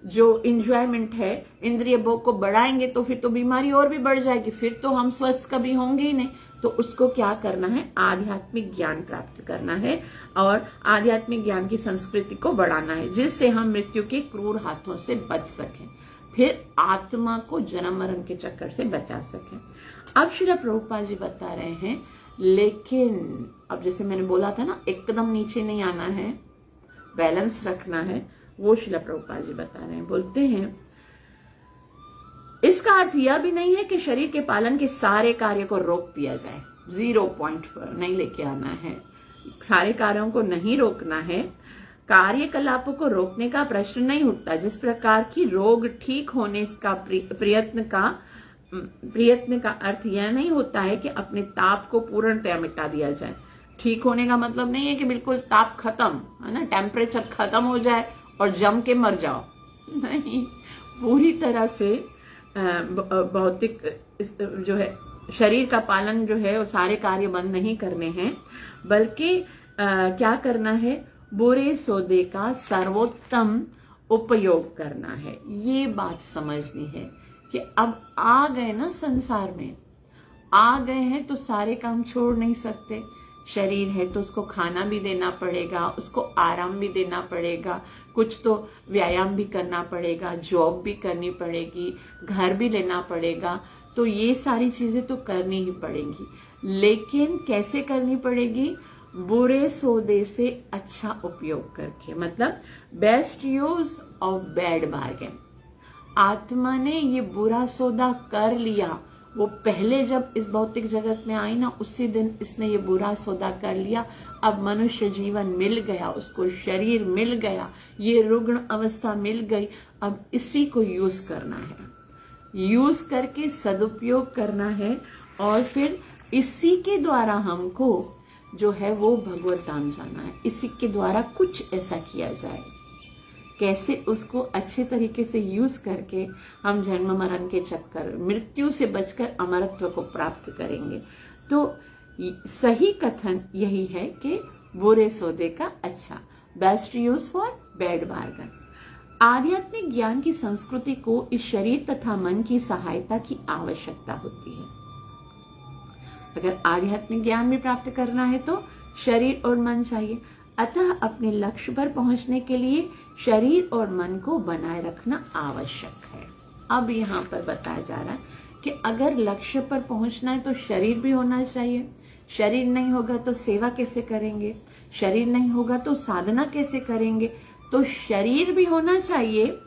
जो इंजॉयमेंट है इंद्रिय भोग को बढ़ाएंगे तो फिर तो बीमारी और भी बढ़ जाएगी, फिर तो हम स्वस्थ कभी होंगे ही नहीं। तो उसको क्या करना है? आध्यात्मिक ज्ञान प्राप्त करना है और आध्यात्मिक ज्ञान की संस्कृति को बढ़ाना है, जिससे हम मृत्यु के क्रूर हाथों से बच सकें, फिर आत्मा को जन्म मरण के चक्कर से बचा सकें। अब श्रील प्रभुपाद जी बता रहे हैं, लेकिन अब जैसे मैंने बोला था ना, एकदम नीचे नहीं आना है, बैलेंस रखना है, वो श्रील प्रभुपाद जी बता रहे हैं। बोलते हैं, इसका अर्थ यह भी नहीं है कि शरीर के पालन के सारे कार्य को रोक दिया जाए, 0 पॉइंट पर नहीं लेके आना है, सारे कार्यों को नहीं रोकना है। कार्यकलापों को रोकने का प्रश्न नहीं उठता। जिस प्रकार की रोग ठीक होने का प्रयत्न का अर्थ यह नहीं होता है कि अपने ताप को पूर्णतया मिटा दिया जाए। ठीक होने का मतलब नहीं है कि बिल्कुल ताप खत्म, है ना, टेम्परेचर खत्म हो जाए और जम के मर जाओ, नहीं। पूरी तरह से भौतिक जो है शरीर का पालन जो है वो सारे कार्य बंद नहीं करने हैं, बल्कि क्या करना है, बुरे सौदे का सर्वोत्तम उपयोग करना है। ये बात समझनी है कि अब आ गए ना संसार में, आ गए हैं तो सारे काम छोड़ नहीं सकते। शरीर है तो उसको खाना भी देना पड़ेगा, उसको आराम भी देना पड़ेगा, कुछ तो व्यायाम भी करना पड़ेगा, जॉब भी करनी पड़ेगी, घर भी लेना पड़ेगा। तो ये सारी चीजें तो करनी ही पड़ेंगी, लेकिन कैसे करनी पड़ेगी? बुरे सौदे से अच्छा उपयोग करके, मतलब best use of bad bargain. आत्मा ने ये बुरा सौदा कर लिया, वो पहले जब इस भौतिक जगत में आई ना, उसी दिन इसने ये बुरा सौदा कर लिया। अब मनुष्य जीवन मिल गया, उसको शरीर मिल गया, ये रुग्ण अवस्था मिल गई। अब इसी को यूज करना है, यूज करके सदुपयोग करना है, और फिर इसी के द्वारा हमको जो है वो भगवत धाम जाना है। इसी के द्वारा कुछ ऐसा किया जाए, कैसे उसको अच्छे तरीके से यूज करके हम जन्म मरण के चक्कर, मृत्यु से बचकर अमरत्व को प्राप्त करेंगे। तो सही कथन यही है कि बुरे सौदे का अच्छा, बेस्ट यूज फॉर बैड बार्गन। आध्यात्मिक ज्ञान की संस्कृति को इस शरीर तथा मन की सहायता की आवश्यकता होती है। अगर आध्यात्मिक ज्ञान भी प्राप्त करना है तो शरीर और मन चाहिए। अतः अपने लक्ष्य पर पहुंचने के लिए शरीर और मन को बनाए रखना आवश्यक है। अब यहाँ पर बताया जा रहा है कि अगर लक्ष्य पर पहुंचना है तो शरीर भी होना चाहिए। शरीर नहीं होगा तो सेवा कैसे करेंगे? शरीर नहीं होगा तो साधना कैसे करेंगे? तो शरीर भी होना चाहिए,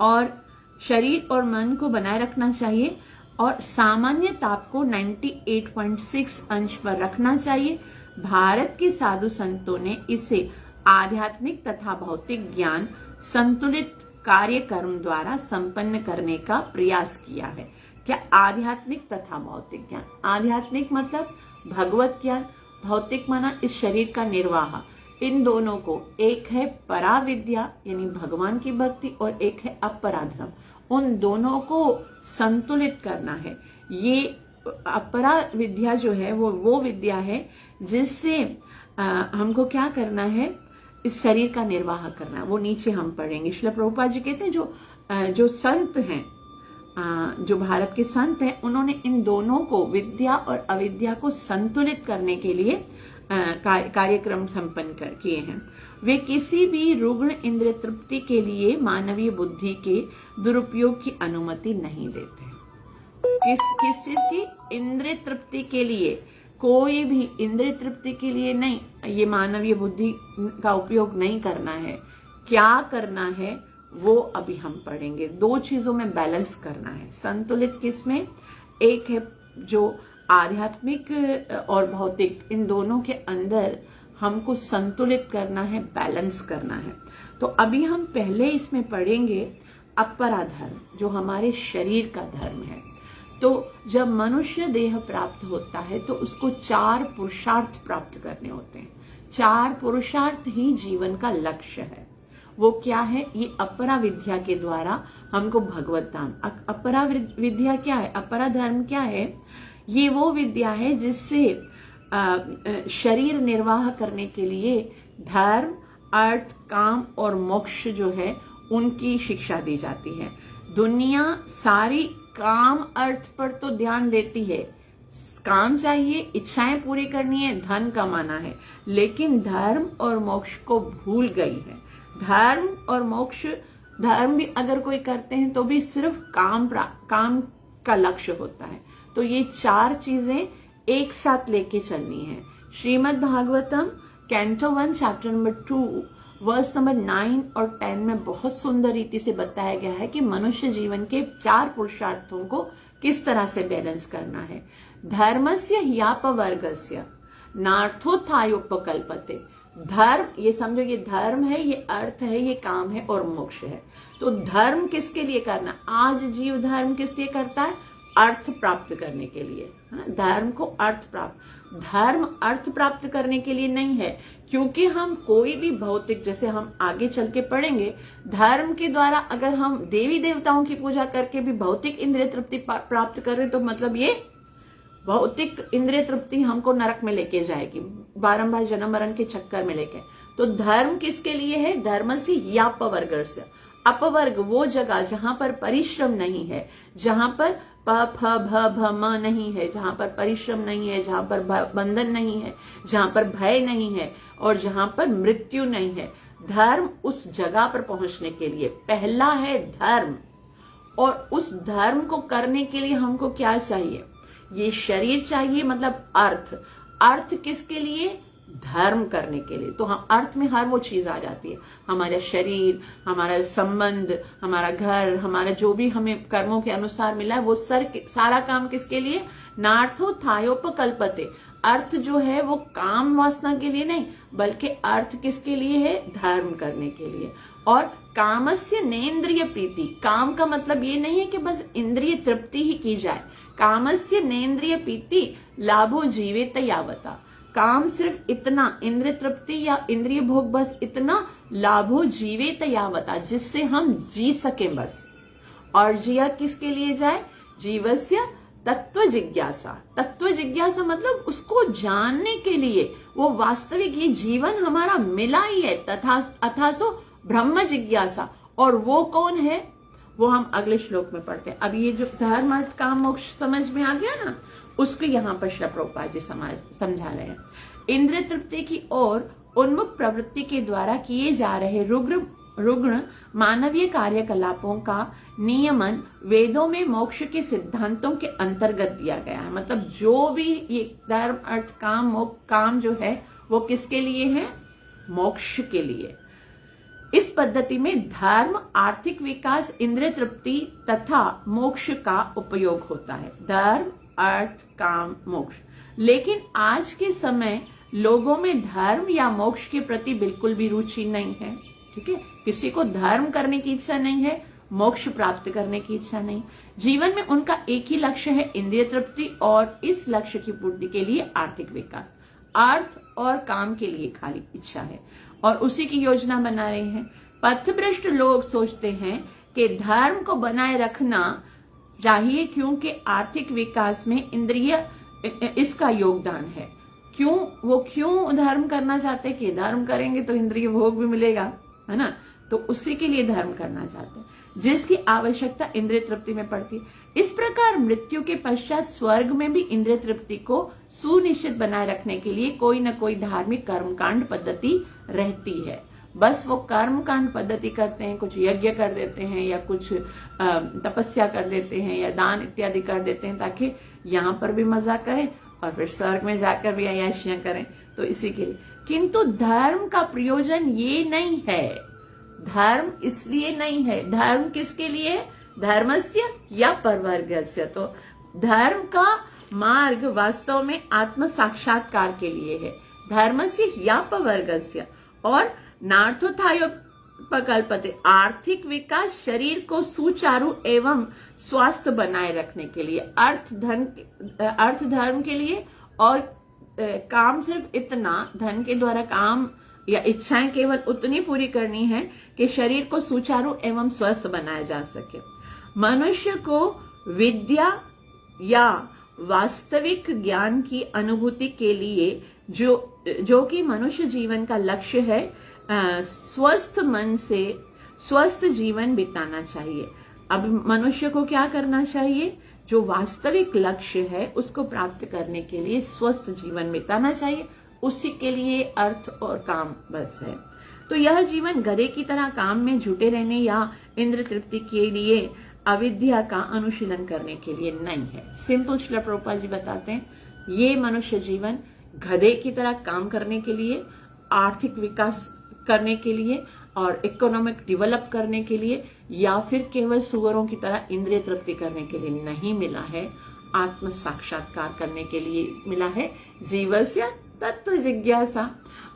और शरीर और मन को बनाए रखना चाहिए, और सामान्य ताप को 98.6 अंश पर रखना चाहिए। भारत के साधु संतों ने इसे आध्यात्मिक तथा भौतिक ज्ञान संतुलित कार्यक्रम द्वारा संपन्न करने का प्रयास किया है। क्या आध्यात्मिक तथा भौतिक ज्ञान? आध्यात्मिक मतलब भगवत ज्ञान, भौतिक माना इस शरीर का निर्वाह। इन दोनों को, एक है पराविद्या यानी भगवान की भक्ति, और एक है अपराधर्म। उन दोनों को संतुलित करना है। ये अपरा विद्या जो है वो विद्या है जिससे हमको क्या करना है? इस शरीर का निर्वाह करना है। वो नीचे हम पढ़ेंगे। श्रील प्रभुपाद जी कहते हैं जो संत हैं, जो भारत के संत हैं, उन्होंने इन दोनों को, विद्या और अविद्या को संतुलित करने के लिए कार्यक्रम संपन्न किए हैं। वे किसी भी रुग्ण इंद्रिय तृप्ति के लिए मानवीय बुद्धि के दुरुपयोग की अनुमति नहीं देते। किस चीज की? इंद्रिय तृप्ति के लिए, कोई भी इंद्रिय तृप्ति के लिए नहीं, ये मानवीय बुद्धि का उपयोग नहीं करना है। क्या करना है वो अभी हम पढ़ेंगे। दो चीजों में बैलेंस करना है। संतुलित किसमें? एक है जो आध्यात्मिक और भौतिक, इन दोनों के अंदर हमको संतुलित करना है, बैलेंस करना है। तो अभी हम पहले इसमें पढ़ेंगे अपरा धर्म, जो हमारे शरीर का धर्म है। तो जब मनुष्य देह प्राप्त होता है तो उसको 4 पुरुषार्थ प्राप्त करने होते हैं। 4 पुरुषार्थ ही जीवन का लक्ष्य है। वो क्या है? ये अपरा विद्या के द्वारा हमको भगवत धाम। अपरा विद्या क्या है? अपरा धर्म क्या है? ये वो विद्या है जिससे शरीर निर्वाह करने के लिए धर्म, अर्थ, काम और मोक्ष जो है उनकी शिक्षा दी जाती है। दुनिया सारी काम अर्थ पर तो ध्यान देती है, काम चाहिए, इच्छाएं पूरी करनी है, धन कमाना है, लेकिन धर्म और मोक्ष को भूल गई है। धर्म और मोक्ष, धर्म भी अगर कोई करते हैं तो भी सिर्फ काम का लक्ष्य होता है। तो ये 4 चीजें एक साथ लेके चलनी है। Shrimad Bhagavatam canto 1 chapter number 2 verse number 9 और 10 में बहुत सुंदर रीति से बताया गया है कि मनुष्य जीवन के 4 पुरुषार्थों को किस तरह से बैलेंस करना है। धर्मस्य ह्यापवर्गस्य नार्थोत्थायोपकल्पते। धर्म, ये समझो, ये धर्म है, ये अर्थ है, ये काम है और मोक्ष है। तो धर्म किसके लिए करना? आज जीव धर्म किस लिए करता है? अर्थ प्राप्त करने के लिए। धर्म को अर्थ प्राप्त, धर्म अर्थ प्राप्त करने के लिए नहीं है, क्योंकि हम कोई भी भौतिक, जैसे हम आगे चल के पढ़ेंगे, धर्म के द्वारा अगर हम देवी देवताओं की पूजा करके भी भौतिक इंद्रिय तृप्ति प्राप्त करें तो मतलब ये भौतिक इंद्रिय तृप्ति हमको नरक में लेके जाएगी, बारंबार जन्म मरण के चक्कर में लेके। तो धर्म किसके लिए है? धर्मस्य यापवर्गस्य। अपवर्ग वो जगह जहां पर परिश्रम नहीं है, जहां पर प फ भ भ म नहीं है, जहां पर परिश्रम नहीं है, जहां पर बंधन नहीं है, जहां पर भय नहीं है और जहां पर मृत्यु नहीं है। धर्म उस जगह पर पहुंचने के लिए पहला है धर्म। और उस धर्म को करने के लिए हमको क्या चाहिए? ये शरीर चाहिए, मतलब अर्थ। अर्थ किसके लिए? धर्म करने के लिए। तो हम अर्थ में हर वो चीज आ जाती है, हमारा शरीर, हमारा संबंध, हमारा घर, हमारा जो भी हमें कर्मों के अनुसार मिला है, वो सारा काम किसके लिए? नार्थो थायोपकल्पते। अर्थ जो है वो काम वासना के लिए नहीं, बल्कि अर्थ किसके लिए है? धर्म करने के लिए। और कामस्य नेन्द्रिय प्रीति। काम का मतलब ये नहीं है कि बस इंद्रिय तृप्ति ही की जाए। कामस्य नेन्द्रिय प्रीति लाभो जीवेत यावता। काम सिर्फ इतना, इंद्रिय तृप्ति या इंद्रिय भोग बस इतना, लाभो जीवेत यावता, जिससे हम जी सके बस। और जिया किसके लिए जाए? जीवस्य तत्व जिज्ञासा। तत्व जिज्ञासा मतलब उसको जानने के लिए, वो वास्तविक ये जीवन हमारा मिला ही है, अथासो ब्रह्म जिज्ञासा। और वो कौन है? वो हम अगले श्लोक में पढ़ते हैं। अब ये जो धर्म अर्थ काम मोक्ष समझ में आ गया ना, उसको यहाँ पर श्री प्रभुपाद जी समझा रहे हैं। इंद्रिय तृप्ति की ओर उन्मुख प्रवृत्ति के द्वारा किए जा रहे रुग्ण मानवीय कार्यकलापों का नियमन वेदों में मोक्ष के सिद्धांतों के अंतर्गत दिया गया है। मतलब जो भी ये धर्म अर्थ काम मोक्ष काम जो है वो किसके लिए है? मोक्ष के लिए। इस पद्धति में धर्म, आर्थिक विकास, इंद्रिय तृप्ति तथा मोक्ष का उपयोग होता है। धर्म, अर्थ, काम, मोक्ष। लेकिन आज के समय लोगों में धर्म या मोक्ष के प्रति बिल्कुल भी रुचि नहीं है। ठीक है, किसी को धर्म करने की इच्छा नहीं है, मोक्ष प्राप्त करने की इच्छा नहीं। जीवन में उनका एक ही लक्ष्य है, इंद्रिय तृप्ति, और इस लक्ष्य की पूर्ति के लिए आर्थिक विकास, अर्थ और काम के लिए खाली इच्छा है और उसी की योजना बना रहे हैं। पथभ्रष्ट लोग सोचते हैं कि धर्म को बनाए रखना चाहिए क्योंकि आर्थिक विकास में इंद्रिय इसका योगदान है। वो क्यों धर्म करना चाहते हैं कि धर्म करेंगे तो इंद्रिय भोग भी मिलेगा, है ना? तो उसी के लिए धर्म करना चाहते हैं, जिसकी आवश्यकता इंद्रिय तृप्ति में पड़ती है। इस प्रकार मृत्यु के पश्चात स्वर्ग में भी इंद्रिय तृप्ति को सुनिश्चित बनाए रखने के लिए कोई न कोई धार्मिक कर्मकांड पद्धति रहती है। बस वो कर्मकांड पद्धति करते हैं, कुछ यज्ञ कर देते हैं या कुछ तपस्या कर देते हैं या दान इत्यादि कर देते हैं, ताकि यहाँ पर भी मजा करें और फिर स्वर्ग में जाकर भी अय्याशियां करें, तो इसी के लिए। किंतु धर्म का प्रयोजन ये नहीं है। धर्म इसलिए नहीं है। धर्म किसके लिए? धर्मस्य या परवर्गस्य। तो धर्म का मार्ग वास्तव में आत्म साक्षात्कार के लिए है। धर्मस्य या परवर्गस्य। और नार्थोत्थायोपकल्पते, आर्थिक विकास, शरीर को सुचारू एवं स्वास्थ्य बनाए रखने के लिए, अर्थ धर्म के लिए, और काम सिर्फ इतना, धन के द्वारा काम या इच्छाएं केवल उतनी पूरी करनी है कि शरीर को सुचारू एवं स्वस्थ बनाया जा सके। मनुष्य को विद्या या वास्तविक ज्ञान की अनुभूति के लिए जो कि मनुष्य जीवन का लक्ष्य है, स्वस्थ मन से स्वस्थ जीवन बिताना चाहिए। अब मनुष्य को क्या करना चाहिए? जो वास्तविक लक्ष्य है उसको प्राप्त करने के लिए स्वस्थ जीवन बिताना चाहिए। उसी के लिए अर्थ और काम बस है। तो यह जीवन गधे की तरह काम में जुटे रहने या इंद्र तृप्ति के लिए अविद्या का अनुशीलन करने के लिए नहीं है। सिंपल श्रील प्रभुपाद जी बताते हैं, ये मनुष्य जीवन गधे की तरह काम करने के लिए, आर्थिक विकास करने के लिए और इकोनॉमिक डेवलप करने के लिए, या फिर केवल सुअरों की तरह इंद्रिय तृप्ति करने के लिए नहीं मिला है। आत्म साक्षात्कार करने के लिए मिला है। जीवस्य तत्व जिज्ञासा।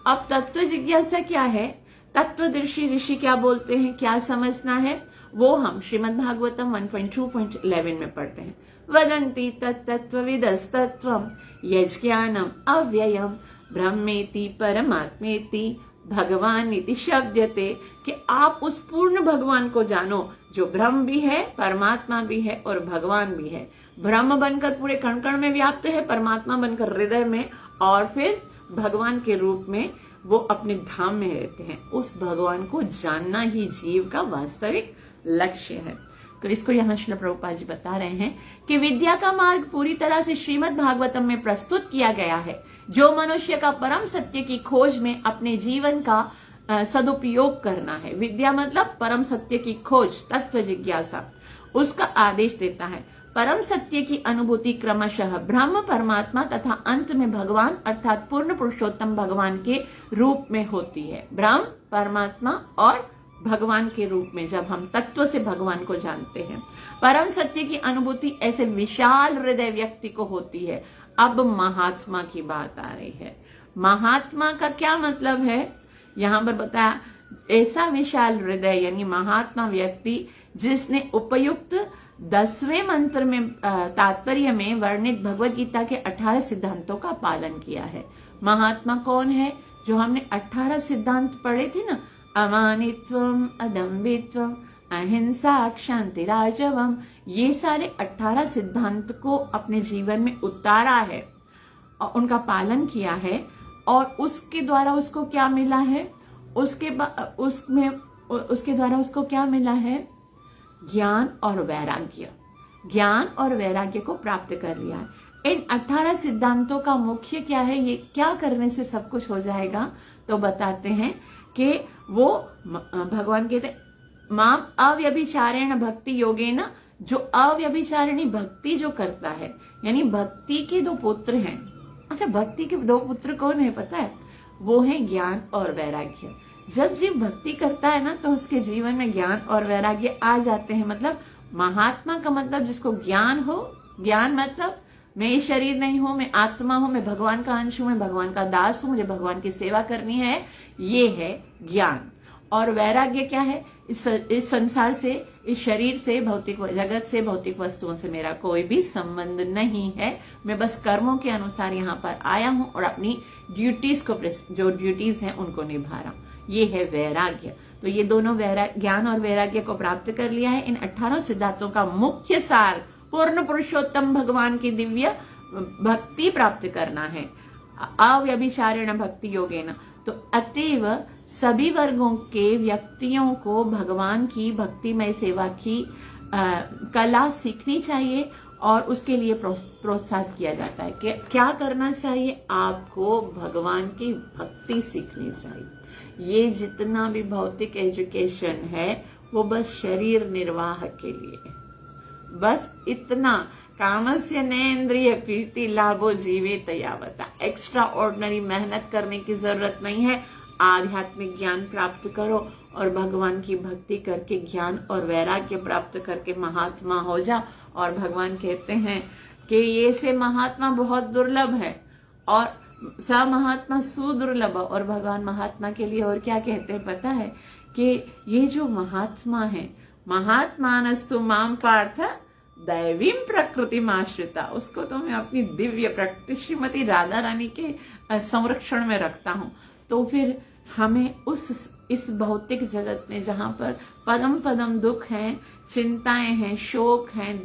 अब तत्व जिज्ञासा क्या है? तत्वदर्शी ऋषि क्या बोलते हैं, क्या समझना है, वो हम श्रीमद् भागवतम 1.2.11 में पढ़ते हैं। वदन्ति तत्तत्त्वविदस्तत्त्वं यज्ञानम अव्ययम ब्रह्मेति परमात्मेति भगवान इति शब्दते, कि आप उस पूर्ण भगवान को जानो जो ब्रह्म भी है, परमात्मा भी है और भगवान भी है। ब्रह्म बनकर पूरे कण कण में व्याप्त है, परमात्मा बनकर हृदय में, और फिर भगवान के रूप में वो अपने धाम में रहते हैं। उस भगवान को जानना ही जीव का वास्तविक लक्ष्य है। तो इसको यहाँ श्रील प्रभुपाद जी बता रहे हैं कि विद्या का मार्ग पूरी तरह से श्रीमद् भागवतम में प्रस्तुत किया गया है। जो मनुष्य का परम सत्य की खोज में अपने जीवन का सदुपयोग करना है, विद्या मतलब परम सत्य की खोज, तत्व जिज्ञासा, उसका आदेश देता है। परम सत्य की अनुभूति क्रमशः ब्रह्म, परमात्मा तथा अंत में भगवान अर्थात पूर्ण पुरुषोत्तम भगवान के रूप में होती है। ब्रह्म, परमात्मा और भगवान के रूप में जब हम तत्व से भगवान को जानते हैं। परम सत्य की अनुभूति ऐसे विशाल हृदय व्यक्ति को होती है। अब महात्मा की बात आ रही है। महात्मा का क्या मतलब है, यहाँ पर बताया, ऐसा विशाल हृदय यानी महात्मा व्यक्ति जिसने उपयुक्त 10वें मंत्र में तात्पर्य में वर्णित भगवत गीता के 18 सिद्धांतों का पालन किया है। महात्मा कौन है? जो हमने 18 सिद्धांत पढ़े थे ना, अमानित्वम, अदम्भित्वम, अहिंसा, क्षांतिराजवम, ये सारे 18 सिद्धांत को अपने जीवन में उतारा है और उनका पालन किया है। और उसके द्वारा उसको क्या मिला है? उसके द्वारा उसको क्या मिला है? ज्ञान और वैराग्य। ज्ञान और वैराग्य को प्राप्त कर लिया है। इन 18 सिद्धांतों का मुख्य क्या है? ये क्या करने से सब कुछ हो जाएगा? तो बताते हैं कि वो भगवान कहते माम अव्यभिचारेण भक्ति योगेन, जो अव्यभिचारिणी भक्ति जो करता है, यानी भक्ति के 2 पुत्र हैं। अच्छा, भक्ति के 2 पुत्र कौन है पता है? वो है ज्ञान और वैराग्य। जब जीव भक्ति करता है ना, तो उसके जीवन में ज्ञान और वैराग्य आ जाते हैं। मतलब महात्मा का मतलब जिसको ज्ञान हो, ज्ञान मतलब मैं शरीर नहीं हूं, मैं आत्मा हूं, मैं भगवान का अंश हूं, मैं भगवान का दास हूं, मुझे भगवान की सेवा करनी है, ये है ज्ञान। और वैराग्य क्या है? इस संसार से, इस शरीर से, भौतिक जगत से, भौतिक वस्तुओं से मेरा कोई भी संबंध नहीं है। मैं बस कर्मों के अनुसार यहाँ पर आया हूँ और अपनी ड्यूटीज को, जो ड्यूटीज हैं उनको निभा रहा हूँ। ये है वैराग्य। तो ये दोनों ज्ञान और वैराग्य को प्राप्त कर लिया है। इन 18 सिद्धांतों का मुख्य सार पूर्ण पुरुषोत्तम भगवान की दिव्य भक्ति प्राप्त करना है। अव्यभिचारेण भक्ति योगेन। तो अतएव सभी वर्गों के व्यक्तियों को भगवान की भक्तिमय सेवा की कला सीखनी चाहिए और उसके लिए प्रोत्साहित किया जाता है कि क्या करना चाहिए? आपको भगवान की भक्ति सीखनी चाहिए। ये जितना भी भौतिक एजुकेशन है वो बस शरीर निर्वाह के लिए, बस इतना। कामस्य नेन्द्रिय प्रीति लाभो जीवे तयावता। एक्स्ट्रा ऑर्डिनरी मेहनत करने की जरूरत नहीं है। आध्यात्मिक ज्ञान प्राप्त करो और भगवान की भक्ति करके ज्ञान और वैराग्य प्राप्त करके महात्मा हो जाओ। और भगवान कहते हैं कि ये से महात्मा बहुत दुर्लभ है और सा महात्मा सुदुर्लभ। और भगवान महात्मा के लिए और क्या कहते हैं पता है? कि ये जो महात्मा है, महात्मानस्तु माम पार्थ दैवीं प्रकृति माश्रिता, उसको तो मैं अपनी दिव्य प्रकृति श्रीमती राधा रानी के संरक्षण में रखता हूँ। तो फिर हमें इस भौतिक जगत में जहाँ पर पदम पदम दुख है, चिंताएं हैं, शोक है,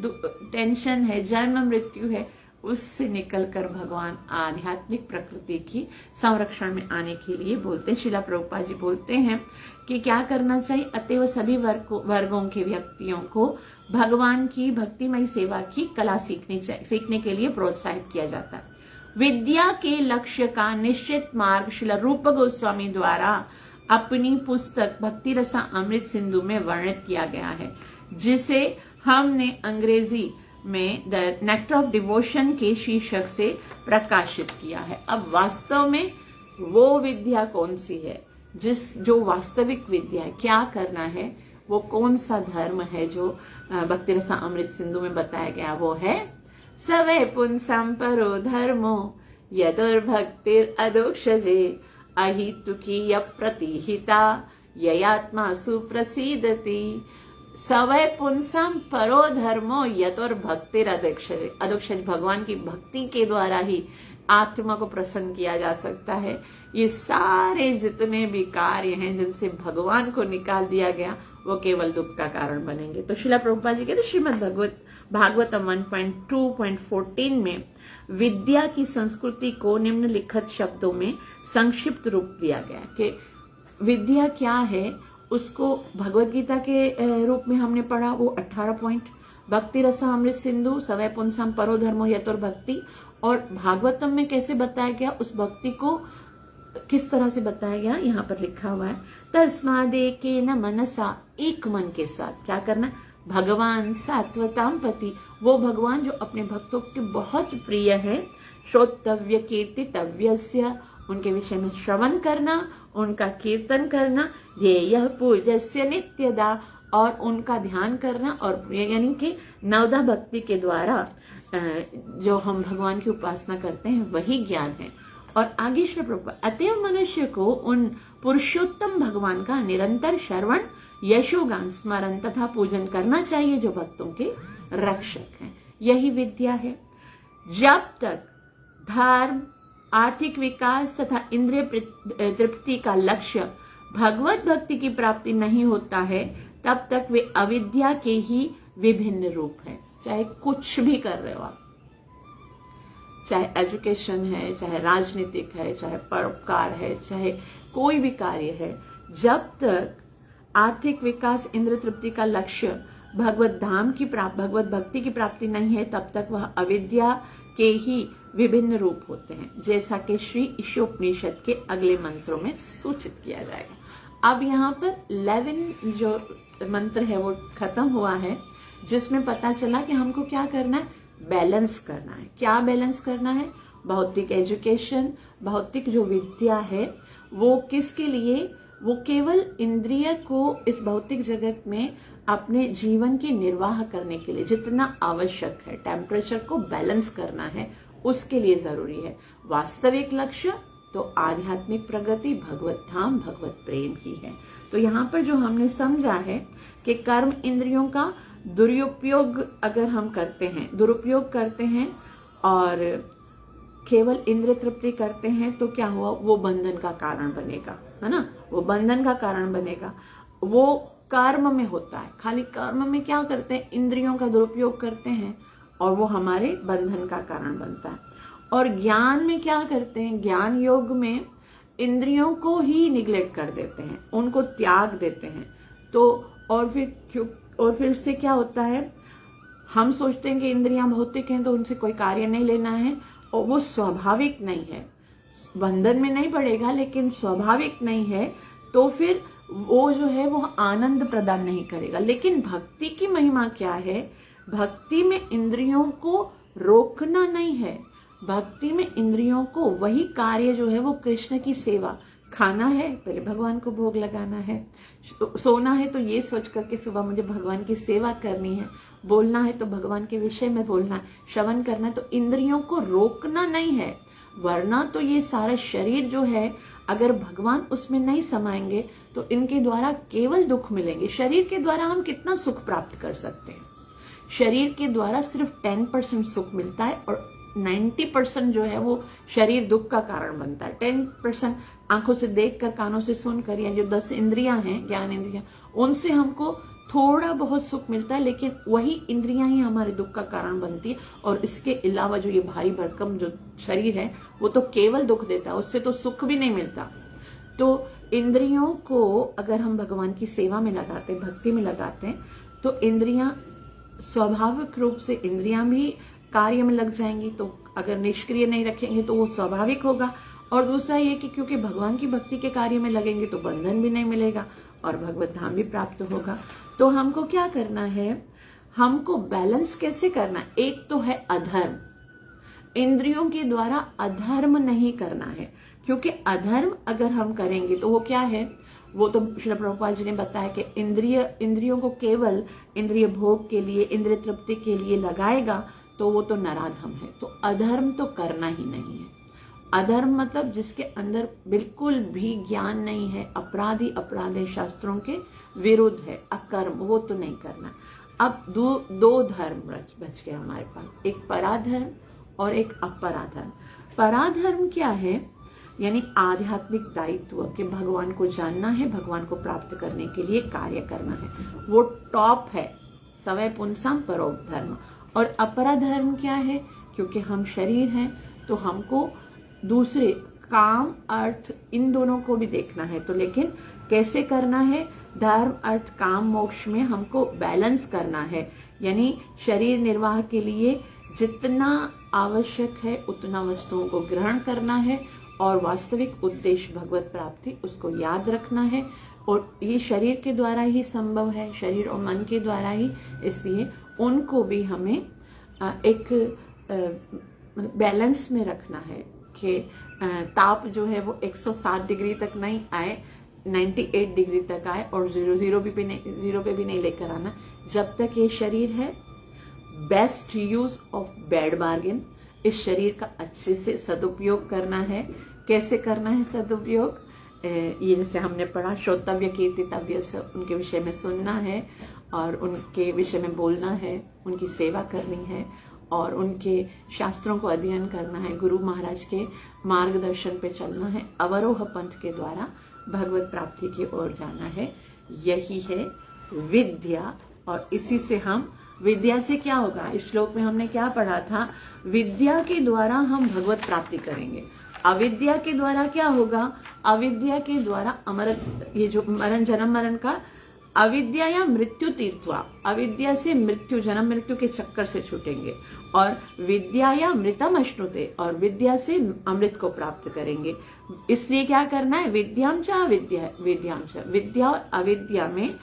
टेंशन है, जन्म मृत्यु है, उससे निकलकर भगवान आध्यात्मिक प्रकृति की संरक्षण में आने के लिए बोलते हैं। श्रीला प्रभुपाद जी बोलते हैं कि क्या करना चाहिए? अतएव सभी वर्गों के व्यक्तियों को भगवान की भक्तिमय सेवा की कला सीखने के लिए प्रोत्साहित किया जाता है। विद्या के लक्ष्य का निश्चित मार्ग श्रील रूप गोस्वामी द्वारा अपनी पुस्तक भक्ति रसा अमृत सिंधु में वर्णित किया गया है, जिसे हमने अंग्रेजी में द नेक्टर ऑफ डिवोशन के शीर्षक से प्रकाशित किया है। अब वास्तव में वो विद्या कौन सी है? जो वास्तविक विद्या है, क्या करना है, वो कौन सा धर्म है जो भक्ति रसा अमृत सिंधु में बताया गया? वो है सवै पुंसं परो धर्मो यदुर्भक्तिर अदोक्षजे अहितुकीय प्रतिहिता ययात्मा सुप्रसीदति। सवै पुंसं परो धर्मो यदुर्भक्तिर अदोक्षजे। भगवान की भक्ति के द्वारा ही आत्मा को प्रसन्न किया जा सकता है। ये सारे जितने भी कार्य हैं जिनसे भगवान को निकाल दिया गया, वो केवल दुख का कारण बनेंगे। तो श्रीला प्रभुपाद जी कहते श्रीमद् भागवतम 1.2.14 में विद्या की संस्कृति को निम्नलिखित शब्दों में संक्षिप्त रूप दिया गया कि विद्या क्या है, उसको भगवत गीता के रूप में हमने पढ़ा, वो 18 पॉइंट, भक्ति रसा अमृत सिंधु सवै पुंसाम परो धर्मो यतोर भक्ति, और भागवतम में कैसे बताया गया, उस भक्ति को किस तरह से बताया गया यहाँ पर लिखा हुआ है। तस्मादेके न मनसा, एक मन के साथ क्या करना, भगवान सात्वताम पति, वो भगवान जो अपने भक्तों के बहुत प्रिय है, श्रोतव्य कीर्तितव्यस्य, उनके विषय में श्रवण करना, उनका कीर्तन करना, ध्येयः पूज्यस्य नित्यदा, और उनका ध्यान करना, और यानी कि नवदा भक्ति के द्वारा जो हम भगवान की उपासना करते हैं वही ज्ञान है। और आगे श्री प्रभुपाद, अतएव मनुष्य को उन पुरुषोत्तम भगवान का निरंतर श्रवण, यशोगान, स्मरण तथा पूजन करना चाहिए जो भक्तों के रक्षक हैं। यही विद्या है। जब तक धर्म, आर्थिक विकास तथा इंद्रिय तृप्ति का लक्ष्य भगवत भक्ति की प्राप्ति नहीं होता है, तब तक वे अविद्या के ही विभिन्न रूप हैं। चाहे कुछ भी कर रहे हो आप, चाहे एजुकेशन है, चाहे राजनीतिक है, चाहे परोपकार है, चाहे कोई भी कार्य है, जब तक आर्थिक विकास, इंद्र तृप्ति का लक्ष्य भगवत धाम की भगवत भक्ति की प्राप्ति नहीं है, तब तक वह अविद्या के ही विभिन्न रूप होते हैं, जैसा कि श्री ईशोपनिषद के अगले मंत्रों में सूचित किया जाएगा। अब यहाँ पर 11 जो मंत्र है वो खत्म हुआ है, जिसमें पता चला कि हमको क्या करना है, बैलेंस करना है। क्या बैलेंस करना है, भौतिक एजुकेशन, भौतिक जो विद्या है वो किसके लिए, वो केवल इंद्रिय को इस भौतिक जगत में अपने जीवन के निर्वाह करने के लिए जितना आवश्यक है, टेम्परेचर को बैलेंस करना है, उसके लिए जरूरी है। वास्तविक लक्ष्य तो आध्यात्मिक प्रगति, भगवत धाम, भगवत प्रेम ही है। तो यहाँ पर जो हमने समझा है कि कर्म इंद्रियों का दुरुपयोग अगर हम करते हैं, दुरुपयोग करते हैं और केवल इंद्रिय तृप्ति करते हैं, तो क्या हुआ, वो बंधन का कारण बनेगा, है ना, वो बंधन का कारण बनेगा। वो कर्म में होता है, खाली कर्म में क्या करते हैं, इंद्रियों का दुरुपयोग करते हैं और वो हमारे बंधन का कारण बनता है। और ज्ञान में क्या करते हैं, ज्ञान योग में इंद्रियों को ही निग्लेक्ट कर देते हैं, उनको त्याग देते हैं। तो और फिर उससे क्या होता है, हम सोचते हैं कि इंद्रियां भौतिक हैं तो उनसे कोई कार्य नहीं लेना है, और वो स्वाभाविक नहीं है, बंधन में नहीं पड़ेगा लेकिन स्वाभाविक नहीं है, तो फिर वो जो है वो आनंद प्रदान नहीं करेगा। लेकिन भक्ति की महिमा क्या है, भक्ति में इंद्रियों को रोकना नहीं है, भक्ति में इंद्रियों को वही कार्य जो है वो कृष्ण की सेवा, खाना है पहले भगवान को भोग लगाना है, सोना है तो ये सोच करके सुबह मुझे भगवान की सेवा करनी है, बोलना है तो भगवान के विषय में बोलना है, श्रवण करना है, तो इंद्रियों को रोकना नहीं है। वरना तो ये सारा शरीर जो है अगर भगवान उसमें नहीं समाएंगे तो इनके द्वारा केवल दुख मिलेंगे। शरीर के द्वारा हम कितना सुख प्राप्त कर सकते हैं, शरीर के द्वारा सिर्फ 10% सुख मिलता है और 90% जो है वो शरीर दुख का कारण बनता है। 10% आंखों से देखकर, कानों से सुनकर, या जो 10 इंद्रियां हैं, ज्ञान इंद्रियां, उनसे हमको थोड़ा बहुत सुख मिलता है, लेकिन वही इंद्रियां ही हमारे दुख का कारण बनती है। और इसके अलावा जो ये भारी भरकम जो शरीर है वो तो केवल दुख देता है, उससे तो सुख भी नहीं मिलता। तो इंद्रियों को अगर हम भगवान की सेवा में लगाते, भक्ति में लगाते हैं, तो इंद्रियां स्वाभाविक रूप से इंद्रियां भी कार्य में लग जाएंगी। तो अगर निष्क्रिय नहीं रखेंगे तो वो स्वाभाविक होगा। और दूसरा ये कि क्योंकि भगवान की भक्ति के कार्य में लगेंगे तो बंधन भी नहीं मिलेगा और भगवत धाम भी प्राप्त होगा। तो हमको क्या करना है, हमको बैलेंस कैसे करना है, एक तो है अधर्म, इंद्रियों के द्वारा अधर्म नहीं करना है, क्योंकि अधर्म अगर हम करेंगे तो वो क्या है, वो तो श्रील प्रभुपाद जी ने बताया कि इंद्रियों को केवल इंद्रिय भोग के लिए, इंद्रिय तृप्ति के लिए लगाएगा तो वो तो नराधम है। तो अधर्म तो करना ही नहीं है। अधर्म मतलब जिसके अंदर बिल्कुल भी ज्ञान नहीं है, अपराधी शास्त्रों के विरुद्ध है, अकर्म, वो तो नहीं करना। अब दो धर्म बच गए हमारे पास, एक पराधर्म और एक अपराधर्म। पराधर्म क्या है यानी आध्यात्मिक दायित्व कि भगवान को जानना है, भगवान को प्राप्त करने के लिए कार्य करना है, वो टॉप है। सवै पुंसाम परो धर्म। और अपरा धर्म क्या है? क्योंकि हम शरीर हैं तो हमको दूसरे काम अर्थ इन दोनों को भी देखना है। तो लेकिन कैसे करना है? धर्म अर्थ काम मोक्ष में हमको बैलेंस करना है। यानी शरीर निर्वाह के लिए जितना आवश्यक है उतना वस्तुओं को ग्रहण करना है और वास्तविक उद्देश्य भगवत प्राप्ति उसको याद रखना है। और ये शरीर के द्वारा ही संभव है, शरीर और मन के द्वारा ही, इसलिए उनको भी हमें एक बैलेंस में रखना है कि ताप जो है वो 107 डिग्री तक नहीं आए, 98 डिग्री तक आए और जीरो पे भी नहीं लेकर आना। जब तक ये शरीर है, best use of bad bargain, इस शरीर का अच्छे से सदुपयोग करना है। कैसे करना है सदुपयोग? ये जैसे हमने पढ़ा, श्रोतव्य कीर्तितव्य, उनके विषय में सुनना है और उनके विषय में बोलना है, उनकी सेवा करनी है और उनके शास्त्रों को अध्ययन करना है, गुरु महाराज के मार्गदर्शन पे चलना है, अवरोह पंथ के द्वारा भगवत प्राप्ति की ओर जाना है। यही है विद्या। और इसी से हम, विद्या से क्या होगा? इस श्लोक में हमने क्या पढ़ा था? विद्या के द्वारा हम भगवत प्राप्ति करेंगे। अविद्या के द्वारा क्या होगा? अविद्या के द्वारा अमरत, ये जो मरण, जन्म मरण का, अविद्या या मृत्यु तीर्थवा, अविद्या से मृत्यु, जन्म मृत्यु के चक्कर से छूटेंगे। और विद्या या मृतम अश्नुते, और विद्या से अमृत को प्राप्त करेंगे। इसलिए क्या करना है? विद्याम च अविद्या, विद्याम च, विद्या और अविद्या में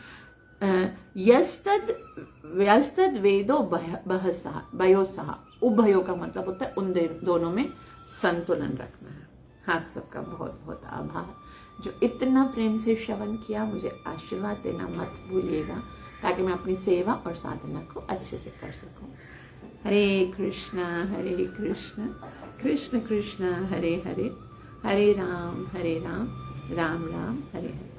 यस्तद वेदो बहसः, बयोसः, उभयों का मतलब होता है उन दोनों में संतुलन रखना है। आप सबका बहुत बहुत आभार जो इतना प्रेम से श्रवण किया। मुझे आशीर्वाद देना मत भूलिएगा ताकि मैं अपनी सेवा और साधना को अच्छे से कर सकूं। हरे कृष्णा कृष्ण कृष्ण हरे हरे, हरे राम राम राम हरे हरे।